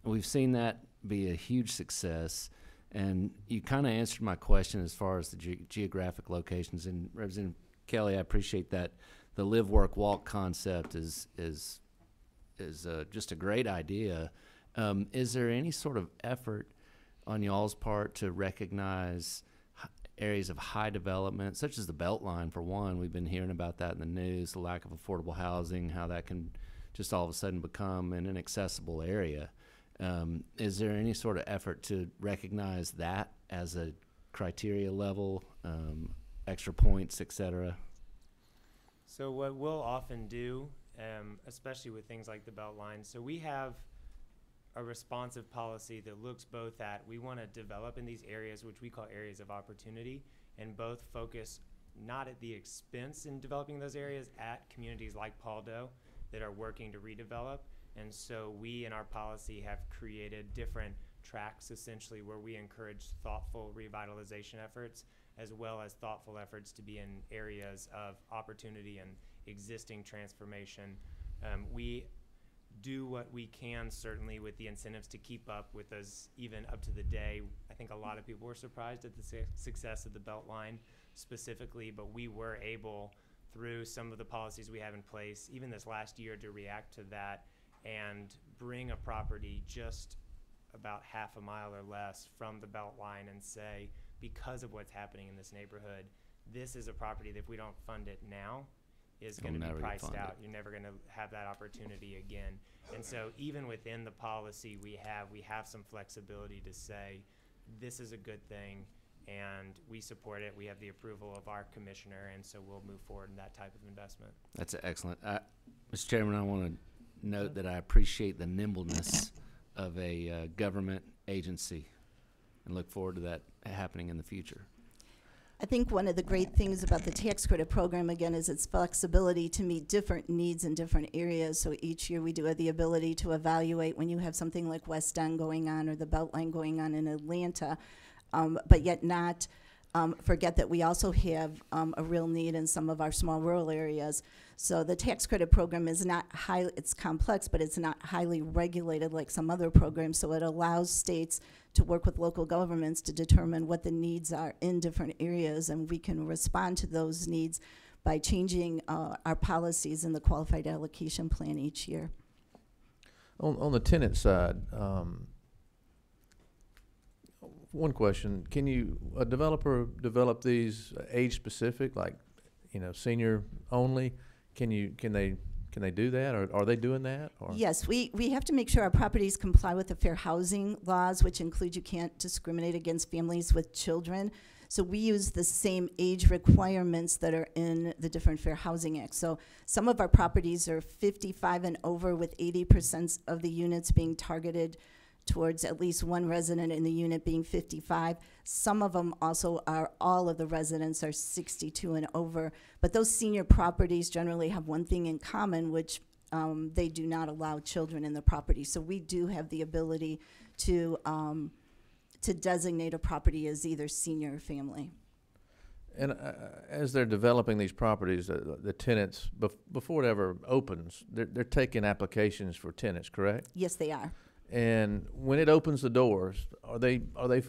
We've seen that be a huge success, and you kind of answered my question as far as the geographic locations. And Representative Kelly, I appreciate that the live, work, walk concept is just a great idea. Is there any sort of effort on y'all's part to recognize areas of high development, such as the Beltline, for one? We've been hearing about that in the news, the lack of affordable housing, how that can just all of a sudden become an inaccessible area. Is there any sort of effort to recognize that as a criteria level, extra points, et cetera?
So what we'll often do, especially with things like the Beltline, so we have a responsive policy that looks both at, we want to develop in these areas, which we call areas of opportunity, and both focus not at the expense in developing those areas at communities like Paldo that are working to redevelop. And so we in our policy have created different tracks essentially where we encourage thoughtful revitalization efforts as well as thoughtful efforts to be in areas of opportunity and existing transformation. We do what we can certainly with the incentives to keep up with those even up to the day. I think a lot of people were surprised at the success of the Beltline specifically, but we were able through some of the policies we have in place even this last year to react to that and bring a property just about half a mile or less from the Beltline and say, because of what's happening in this neighborhood, this is a property that if we don't fund it now is going to be priced out. You're never going to have that opportunity again. And so even within the policy we have some flexibility to say this is a good thing and we support it. We have the approval of our commissioner, and so we'll move forward in that type of investment.
That's excellent. Mr. Chairman, I want to note that I appreciate the nimbleness of a government agency and look forward to that happening in the future.
I think one of the great things about the tax credit program, again, is its flexibility to meet different needs in different areas. So each year we do have the ability to evaluate when you have something like West End going on or the Beltline going on in Atlanta, but yet not forget that we also have a real need in some of our small rural areas. So the tax credit program is not it's complex, but it's not highly regulated like some other programs. So it allows states to work with local governments to determine what the needs are in different areas, and we can respond to those needs by changing our policies in the qualified allocation plan each year.
On the tenant side, one question: can a developer develop these age specific, like senior only? Can they do that, or are they doing that? Or?
Yes, we have to make sure our properties comply with the fair housing laws, which include you can't discriminate against families with children. So we use the same age requirements that are in the different Fair Housing Acts. So some of our properties are 55 and over, with 80% of the units being targeted towards at least one resident in the unit being 55. Some of them also are, all of the residents are 62 and over. But those senior properties generally have one thing in common, which they do not allow children in the property. So we do have the ability to designate a property as either senior or family.
And as they're developing these properties, the tenants, before it ever opens, they're taking applications for tenants, correct?
Yes, they are.
And when it opens the doors, are they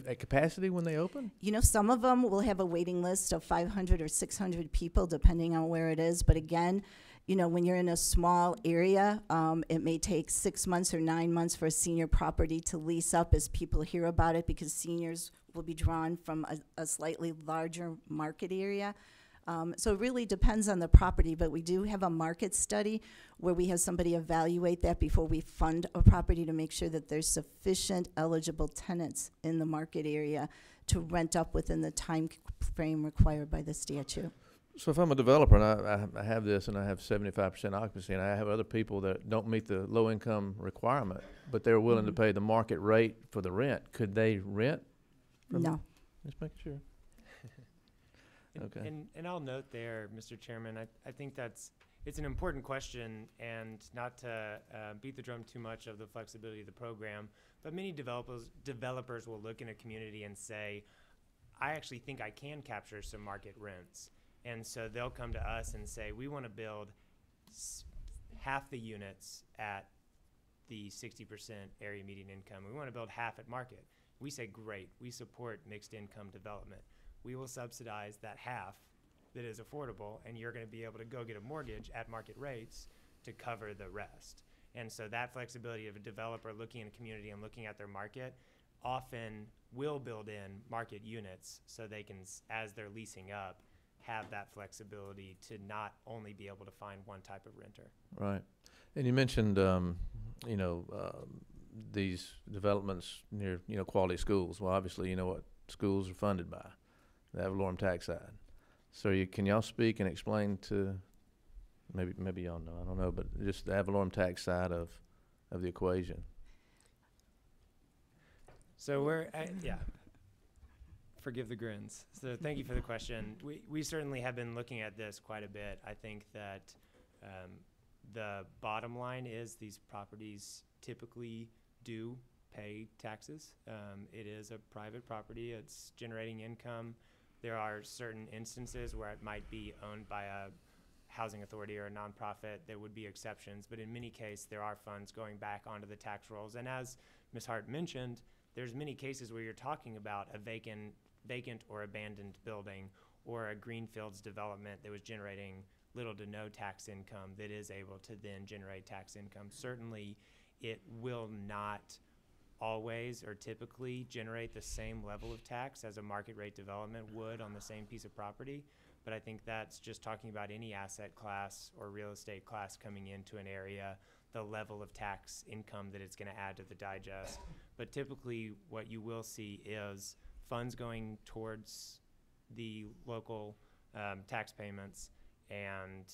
at capacity when they open?
Some of them will have a waiting list of 500 or 600 people, depending on where it is. But again, when you're in a small area, it may take 6 months or 9 months for a senior property to lease up as people hear about it, because seniors will be drawn from a slightly larger market area. So it really depends on the property, but we do have a market study where we have somebody evaluate that before we fund a property to make sure that there's sufficient eligible tenants in the market area to rent up within the time frame required by the statute.
So if I'm a developer and I have this and I have 75% occupancy and I have other people that don't meet the low income requirement, but they're willing to pay the market rate for the rent, could they rent?
No.
Just making sure. Okay.
And I'll note there, Mr. Chairman, I think it's an important question, and not to beat the drum too much of the flexibility of the program, but many developers will look in a community and say, I actually think I can capture some market rents. And so they'll come to us and say, we want to build half the units at the 60% area median income. We want to build half at market. We say, great, we support mixed income development. We will subsidize that half that is affordable, and you're going to be able to go get a mortgage at market rates to cover the rest. And so that flexibility of a developer looking in a community and looking at their market often will build in market units so they can, as they're leasing up, have that flexibility to not only be able to find one type of renter.
Right. And you mentioned, these developments near, quality schools. Well, obviously, what schools are funded by, the ad valorem tax side. So can y'all speak and explain to, maybe y'all know, I don't know, but just the ad valorem tax side of the equation.
So forgive the grins. So thank you for the question. We certainly have been looking at this quite a bit. I think that the bottom line is these properties typically do pay taxes. It is a private property. It's generating income. There are certain instances where it might be owned by a housing authority or a nonprofit. There would be exceptions, but in many cases there are funds going back onto the tax rolls. And as Ms. Hart mentioned, there's many cases where you're talking about a vacant or abandoned building or a greenfields development that was generating little to no tax income that is able to then generate tax income. Certainly it will not always or typically generate the same level of tax as a market rate development would on the same piece of property. But I think that's just talking about any asset class or real estate class coming into an area, the level of tax income that it's going to add to the digest. But typically what you will see is funds going towards the local tax payments, and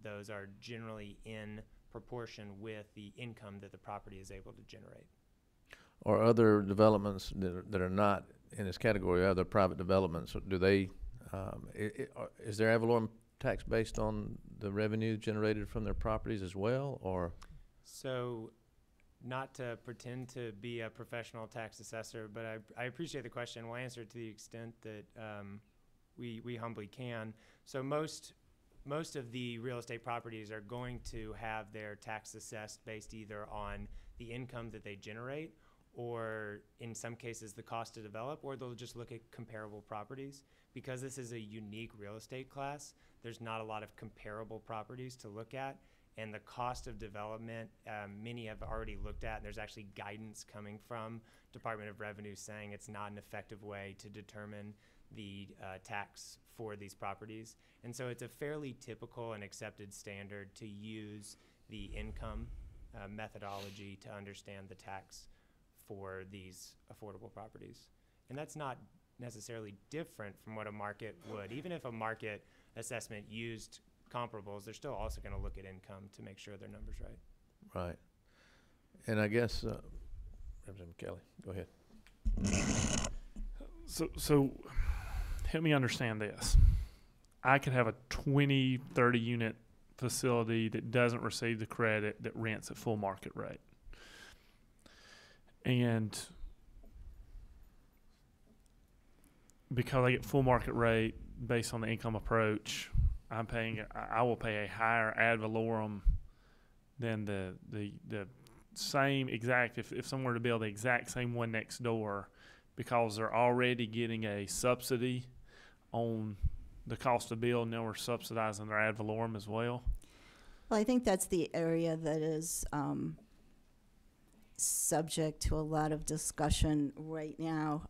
those are generally in proportion with the income that the property is able to generate. Or
other developments that are not in this category, other private developments, do they Is their ad valorem tax based on the revenue generated from their properties as well, or?
So, not to pretend to be a professional tax assessor, but I appreciate the question. We'll answer it to the extent that we humbly can. So most of the real estate properties are going to have their tax assessed based either on the income that they generate, or in some cases the cost to develop, or they'll just look at comparable properties. Because this is a unique real estate class, there's not a lot of comparable properties to look at, and the cost of development, many have already looked at, and there's actually guidance coming from Department of Revenue saying it's not an effective way to determine the tax for these properties. And so it's a fairly typical and accepted standard to use the income methodology to understand the tax for these affordable properties. And that's not necessarily different from what a market would. Even if a market assessment used comparables, they're still also going to look at income to make sure their number's right.
Right. And I guess, Representative Kelly, go ahead.
So help me understand this. I could have a 20, 30 unit facility that doesn't receive the credit that rents at full market rate. And because I get full market rate based on the income approach, I will pay a higher ad valorem than the same exact, if someone were to build the exact same one next door, because they're already getting a subsidy on the cost of build, and now we're subsidizing their ad valorem as well.
Well, I think that's the area that is subject to a lot of discussion right now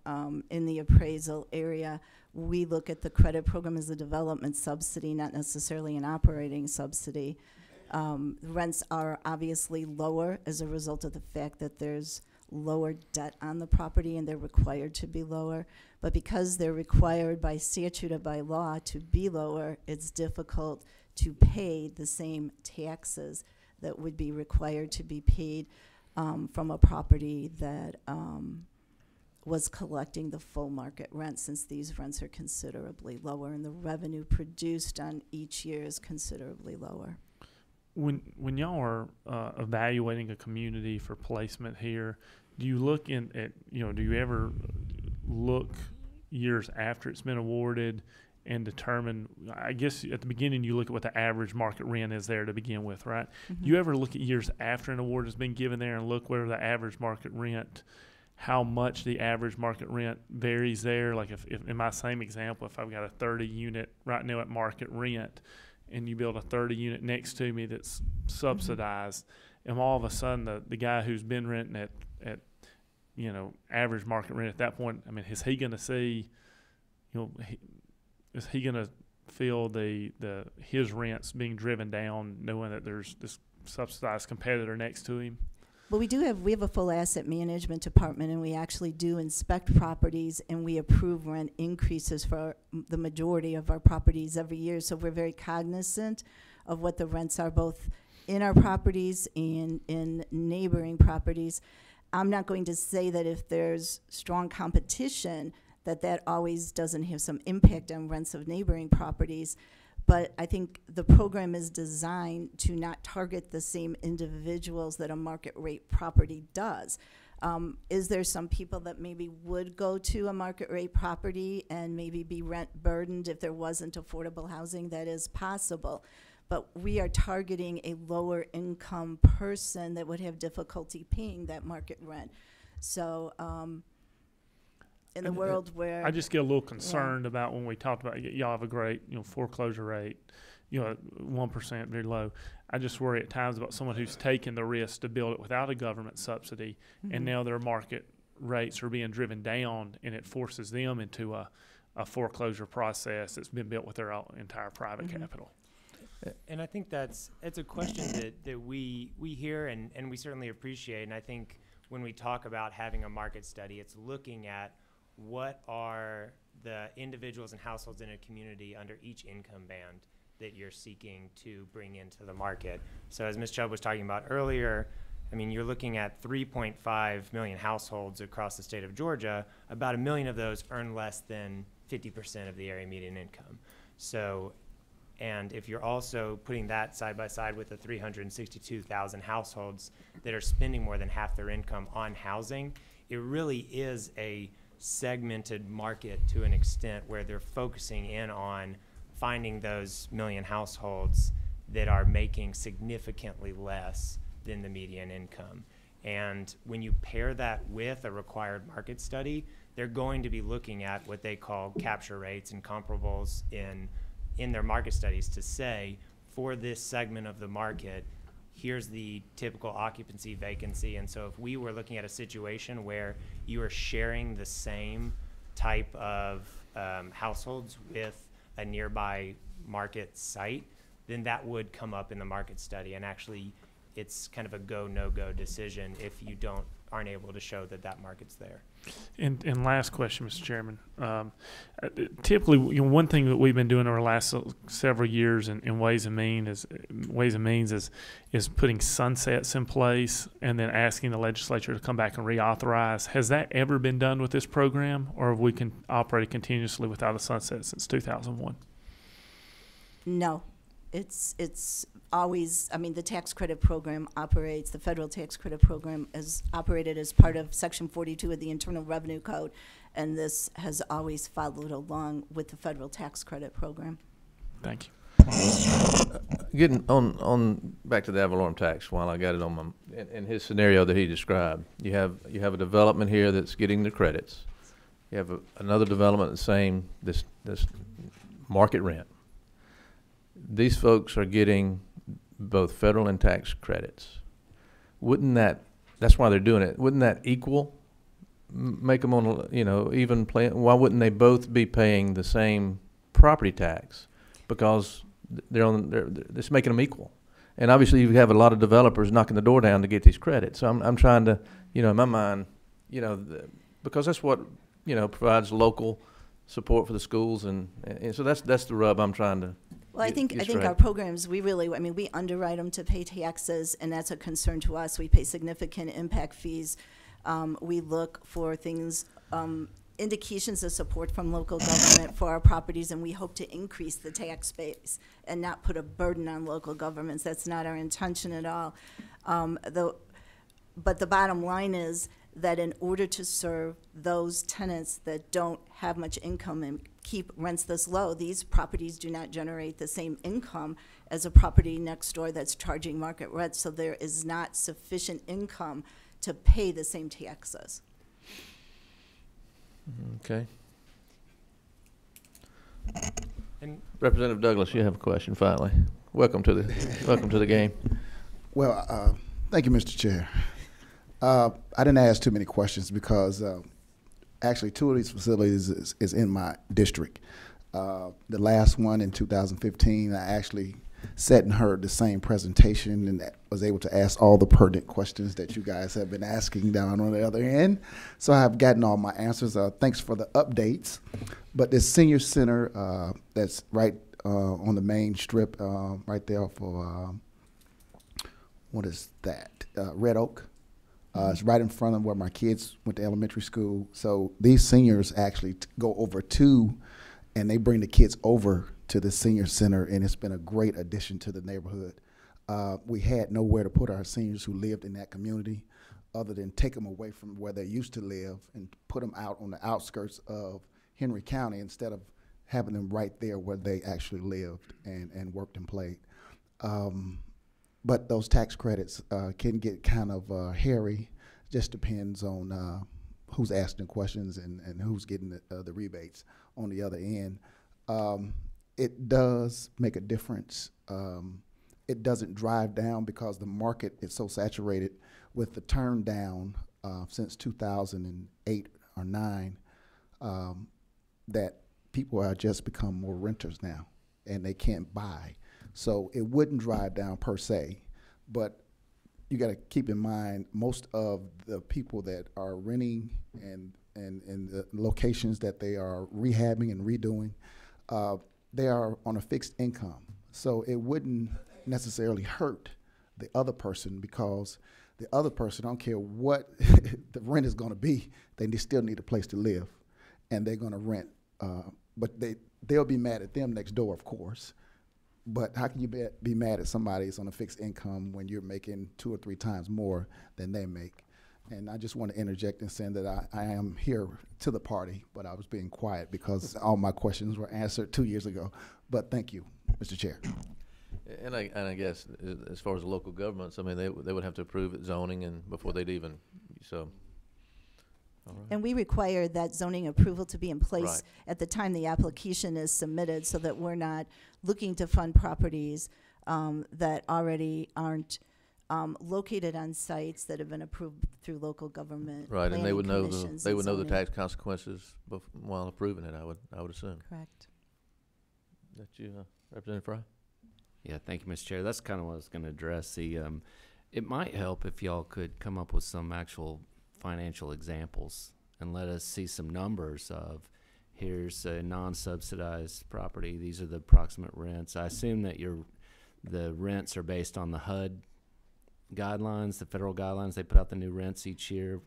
in the appraisal area. We look at the credit program as a development subsidy, not necessarily an operating subsidy. Rents are obviously lower as a result of the fact that there's lower debt on the property, and they're required to be lower. But because they're required by statute or by law to be lower, it's difficult to pay the same taxes that would be required to be paid from a property that was collecting the full market rent, since these rents are considerably lower and the revenue produced on each year is considerably lower.
When y'all are evaluating a community for placement here, do you look at, do you ever look years after it's been awarded and determine, I guess at the beginning you look at what the average market rent is there to begin with, right?
Mm-hmm.
Do you ever look at years after an award has been given there and look where the average market rent, how much the average market rent varies there? Like if in my same example, if I've got a 30 unit right now at market rent, and you build a 30 unit next to me that's subsidized, and all of a sudden the guy who's been renting at average market rent at that point, I mean, is he going to see, is he going to feel his rents being driven down, knowing that there's this subsidized competitor next to him?
Well, we have a full asset management department, and we actually do inspect properties, and we approve rent increases for the majority of our properties every year. So we're very cognizant of what the rents are, both in our properties and in neighboring properties. I'm not going to say that if there's strong competition that always doesn't have some impact on rents of neighboring properties. But I think the program is designed to not target the same individuals that a market rate property does. Is there some people that maybe would go to a market rate property and maybe be rent burdened if there wasn't affordable housing? That is possible. But we are targeting a lower income person that would have difficulty paying that market rent. So in the world where
I just get a little concerned about when we talked about y'all have a great foreclosure rate, 1%, very low. I just worry at times about someone who's taken the risk to build it without a government subsidy, and now their market rates are being driven down, and it forces them into a foreclosure process that's been built with their entire private capital.
And I think it's a question that we hear and we certainly appreciate. And I think when we talk about having a market study, it's looking at what are the individuals and households in a community under each income band that you're seeking to bring into the market. So as Ms. Chubb was talking about earlier, I mean, you're looking at 3.5 million households across the state of Georgia. About 1 million of those earn less than 50% of the area median income. So, and if you're also putting that side by side with the 362,000 households that are spending more than half their income on housing, it really is a segmented market to an extent where they're focusing in on finding those million households that are making significantly less than the median income. And when you pair that with a required market study, they're going to be looking at what they call capture rates and comparables in their market studies to say, for this segment of the market, here's the typical occupancy vacancy. And so if we were looking at a situation where you are sharing the same type of households with a nearby market site, then that would come up in the market study. And actually, it's kind of a go, no-go decision if you aren't able to show that that market's there.
And last question, Mr. Chairman. Typically, one thing that we've been doing over the last several years in Ways and Means is putting sunsets in place and then asking the legislature to come back and reauthorize. Has that ever been done with this program, or have we operated continuously without a sunset since 2001?
No, it's always, I mean, the tax credit program operates, the federal tax credit program is operated as part of Section 42 of the Internal Revenue Code, and this has always followed along with the federal tax credit program.
Thank you.
Getting on back to the ad valorem tax, while I got it on my, in his scenario that he described, you have a development here that's getting the credits. You have another development the same, this market rent. These folks are getting both federal and tax credits. Wouldn't that's why they're doing it, wouldn't that make them on, even play? Why wouldn't they both be paying the same property tax? Because it's making them equal. And obviously you have a lot of developers knocking the door down to get these credits. So I'm trying to, in my mind, because that's what, provides local support for the schools. And so that's the rub I'm trying to.
Well, I think our programs, we underwrite them to pay taxes, and that's a concern to us. We pay significant impact fees. We look for things, indications of support from local government for our properties, and we hope to increase the tax base and not put a burden on local governments. That's not our intention at all. But the bottom line is that in order to serve those tenants that don't have much income and keep rents this low, these properties do not generate the same income as a property next door that's charging market rent, so there is not sufficient income to pay the same taxes.
Okay.
And
Representative Douglas, you have a question finally. Welcome to the game.
Well, thank you, Mr. Chair. I didn't ask too many questions because actually 2 of these facilities is in my district. The last one in 2015, I actually sat and heard the same presentation and was able to ask all the pertinent questions that you guys have been asking down on the other end. So I've gotten all my answers. Thanks for the updates. But this senior center that's right on the main strip, right there for, what is that? Red Oak. It's right in front of where my kids went to elementary school. So these seniors actually go over to, and they bring the kids over to the senior center, and it's been a great addition to the neighborhood. We had nowhere to put our seniors who lived in that community other than take them away from where they used to live and put them out on the outskirts of Henry County instead of having them right there where they actually lived and worked and played. But those tax credits can get kind of hairy. Just depends on who's asking questions and who's getting the rebates on the other end. It does make a difference. It doesn't drive down because the market is so saturated with the turn down since 2008 or 9 that people are just become more renters now and they can't buy. So it wouldn't drive down per se, but you got to keep in mind most of the people that are renting and the locations that they are rehabbing and redoing, they are on a fixed income. So it wouldn't necessarily hurt the other person because the other person, I don't care what the rent is going to be, they still need a place to live, and they're going to rent but they'll be mad at them next door, of course. But how can you be mad at somebody that's on a fixed income when you're making 2 or 3 times more than they make? And I just want to interject in saying that I am here to the party, but I was being quiet because all my questions were answered 2 years ago. But thank you, Mr. Chair.
And I guess as far as the local governments, I mean, they would have to approve it zoning and before they'd even, so. All right.
And we require that zoning approval to be in place
Right.
at the time the application is submitted, so that we're not looking to fund properties that already aren't located on sites that have been approved through local government
Right, and they would know
commissions
they
and
would know the
zoning.
tax consequences while approving it, I would assume.
Correct.
That you, Representative Fry?
Yeah, thank you, Mr. Chair. That's kind of what I was going to address. It might help if y'all could come up with some actual financial examples and let us see some numbers of, here's a non-subsidized property, these are the approximate rents. I assume that the rents are based on the HUD guidelines, the federal guidelines. They put out the new rents each year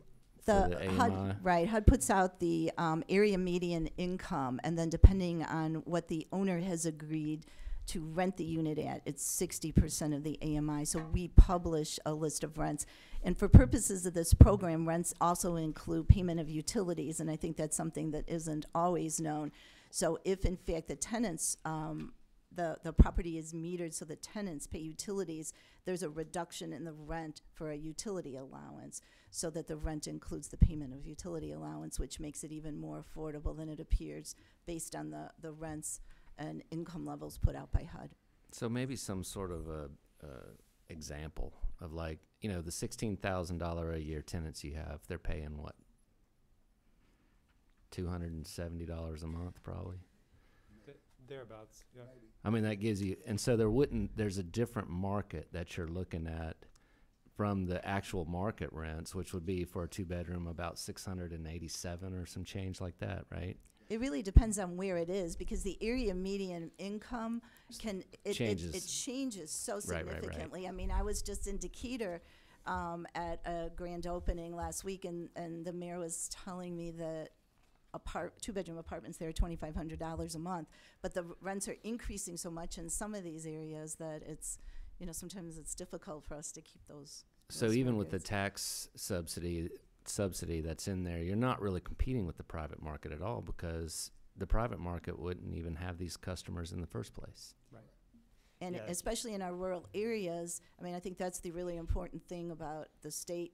for the AMI.
HUD, right, HUD puts out the area median income, and then depending on what the owner has agreed to rent the unit at, it's 60% of the AMI. So we publish a list of rents. And for purposes of this program, rents also include payment of utilities, and I think that's something that isn't always known. So if in fact the tenants, the property is metered so the tenants pay utilities, there's a reduction in the rent for a utility allowance, so that the rent includes the payment of utility allowance, which makes it even more affordable than it appears based on the rents and income levels put out by HUD.
So maybe some sort of a example of, like, the $16,000 a year tenants you have, they're paying what? $270 a month probably.
Thereabouts, yeah.
I mean, that gives you, and so there's a different market that you're looking at from the actual market rents, which would be for a 2-bedroom about 687 or some change like that, right?
It really depends on where it is, because the area median income it changes so
Right, right, right.
significantly. I mean, I was just in Decatur at a grand opening last week, and the mayor was telling me that 2-bedroom apartments there are $2,500 a month, but the rents are increasing so much in some of these areas that it's, sometimes it's difficult for us to keep those.
So
those
even with the
markets.
tax subsidy that's in there, you're not really competing with the private market at all, because the private market wouldn't even have these customers in the first place.
And
Yeah.
especially in our rural areas, I mean, I think that's the really important thing about the state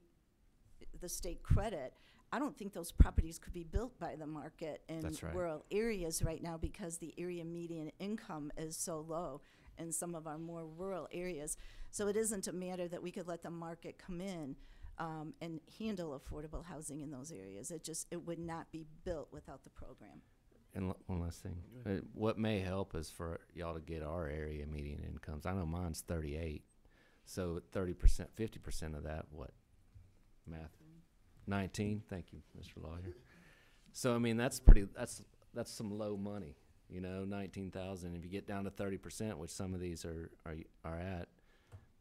credit. I don't think those properties could be built by the market in
That's right.
rural areas right now, because the area median income is so low in some of our more rural areas. So it isn't a matter that we could let the market come in and handle affordable housing in those areas. It would not be built without the program.
And one last thing, what may help is for y'all to get our area median incomes. I know mine's 38, so 30%, 50% of that, what? Math? 19. Thank you, Mr. Lawyer. So I mean, that's some low money, 19,000. If you get down to 30%, which some of these are at,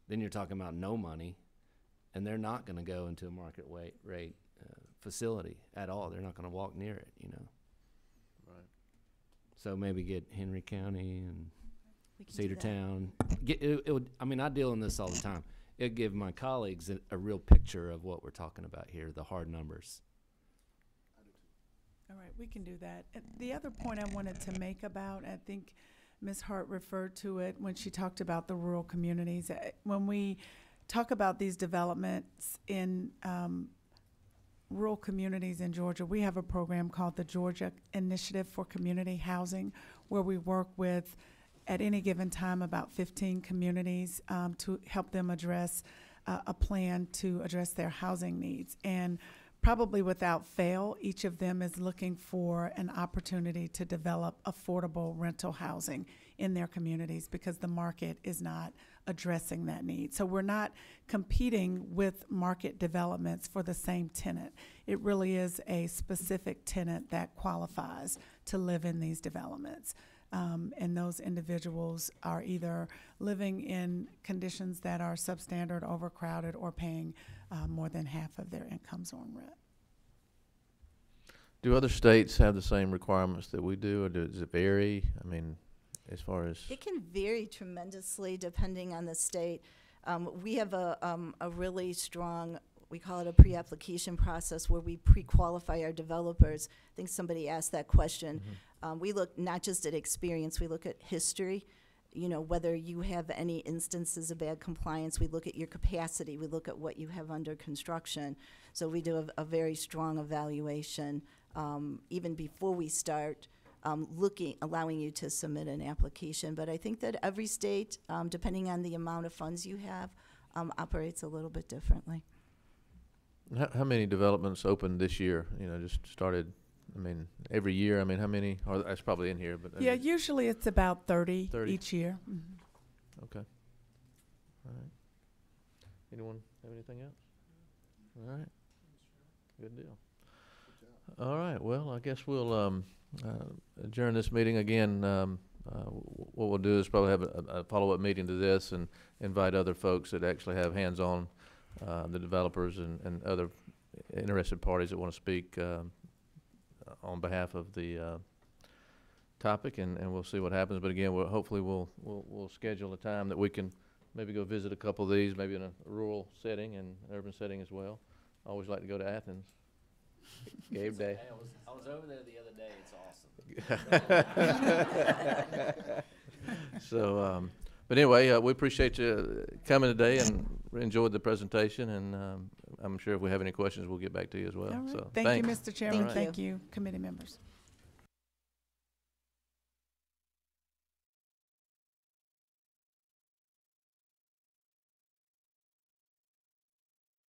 then you're talking about no money, and they're not going to go into a market rate facility at all. They're not going to walk near it,
Right.
So maybe get Henry County and
We can do that.
Cedartown. It would. I mean, I deal in this all the time. It'd give my colleagues a real picture of what we're talking about here, the hard numbers.
All right, we can do that. And the other point I wanted to make about, I think Ms. Hart referred to it when she talked about the rural communities. When we talk about these developments in rural communities in Georgia, we have a program called the Georgia Initiative for Community Housing, where we work with, at any given time, about 15 communities to help them address a plan to address their housing needs. And probably without fail, each of them is looking for an opportunity to develop affordable rental housing in their communities, because the market is not addressing that need. So we're not competing with market developments for the same tenant. It really is a specific tenant that qualifies to live in these developments. And those individuals are either living in conditions that are substandard, overcrowded, or paying more than half of their incomes on rent.
Do other states have the same requirements that we do, or does it vary? I mean, as far as,
It can vary tremendously depending on the state. We have a really strong, we call it a pre-application process where we pre-qualify our developers. I think somebody asked that question. We look not just at experience, we look at history. You know, whether you have any instances of bad compliance, we look at your capacity, we look at what you have under construction. So we do a very strong evaluation even before we start allowing you to submit an application. But I think that every state, depending on the amount of funds you have, operates a little bit differently.
how many developments opened this year? You know, just started, I mean, every year, I mean, how many, or that's probably in here, but.
Yeah, usually it's about 30
30.
each year.
Okay. All right. Anyone have anything else? All right. Good deal. All right. Well, I guess we'll adjourn this meeting again. What we'll do is probably have a follow-up meeting to this and invite other folks that actually have hands-on, the developers and other interested parties that want to speak on behalf of the topic, and we'll see what happens. But again, hopefully we'll schedule a time that we can maybe go visit a couple of these, maybe in a rural setting and urban setting as well. I always like to go to Athens. Gabe Day.
Hey, I was over there the other day. It's awesome.
So, but anyway, we appreciate you coming today and enjoyed the presentation. And I'm sure if we have any questions, we'll get back to you as well.
All right.
So
Thank
thanks.
you, Mr. Chairman.
Thank you.
Thank you, committee members.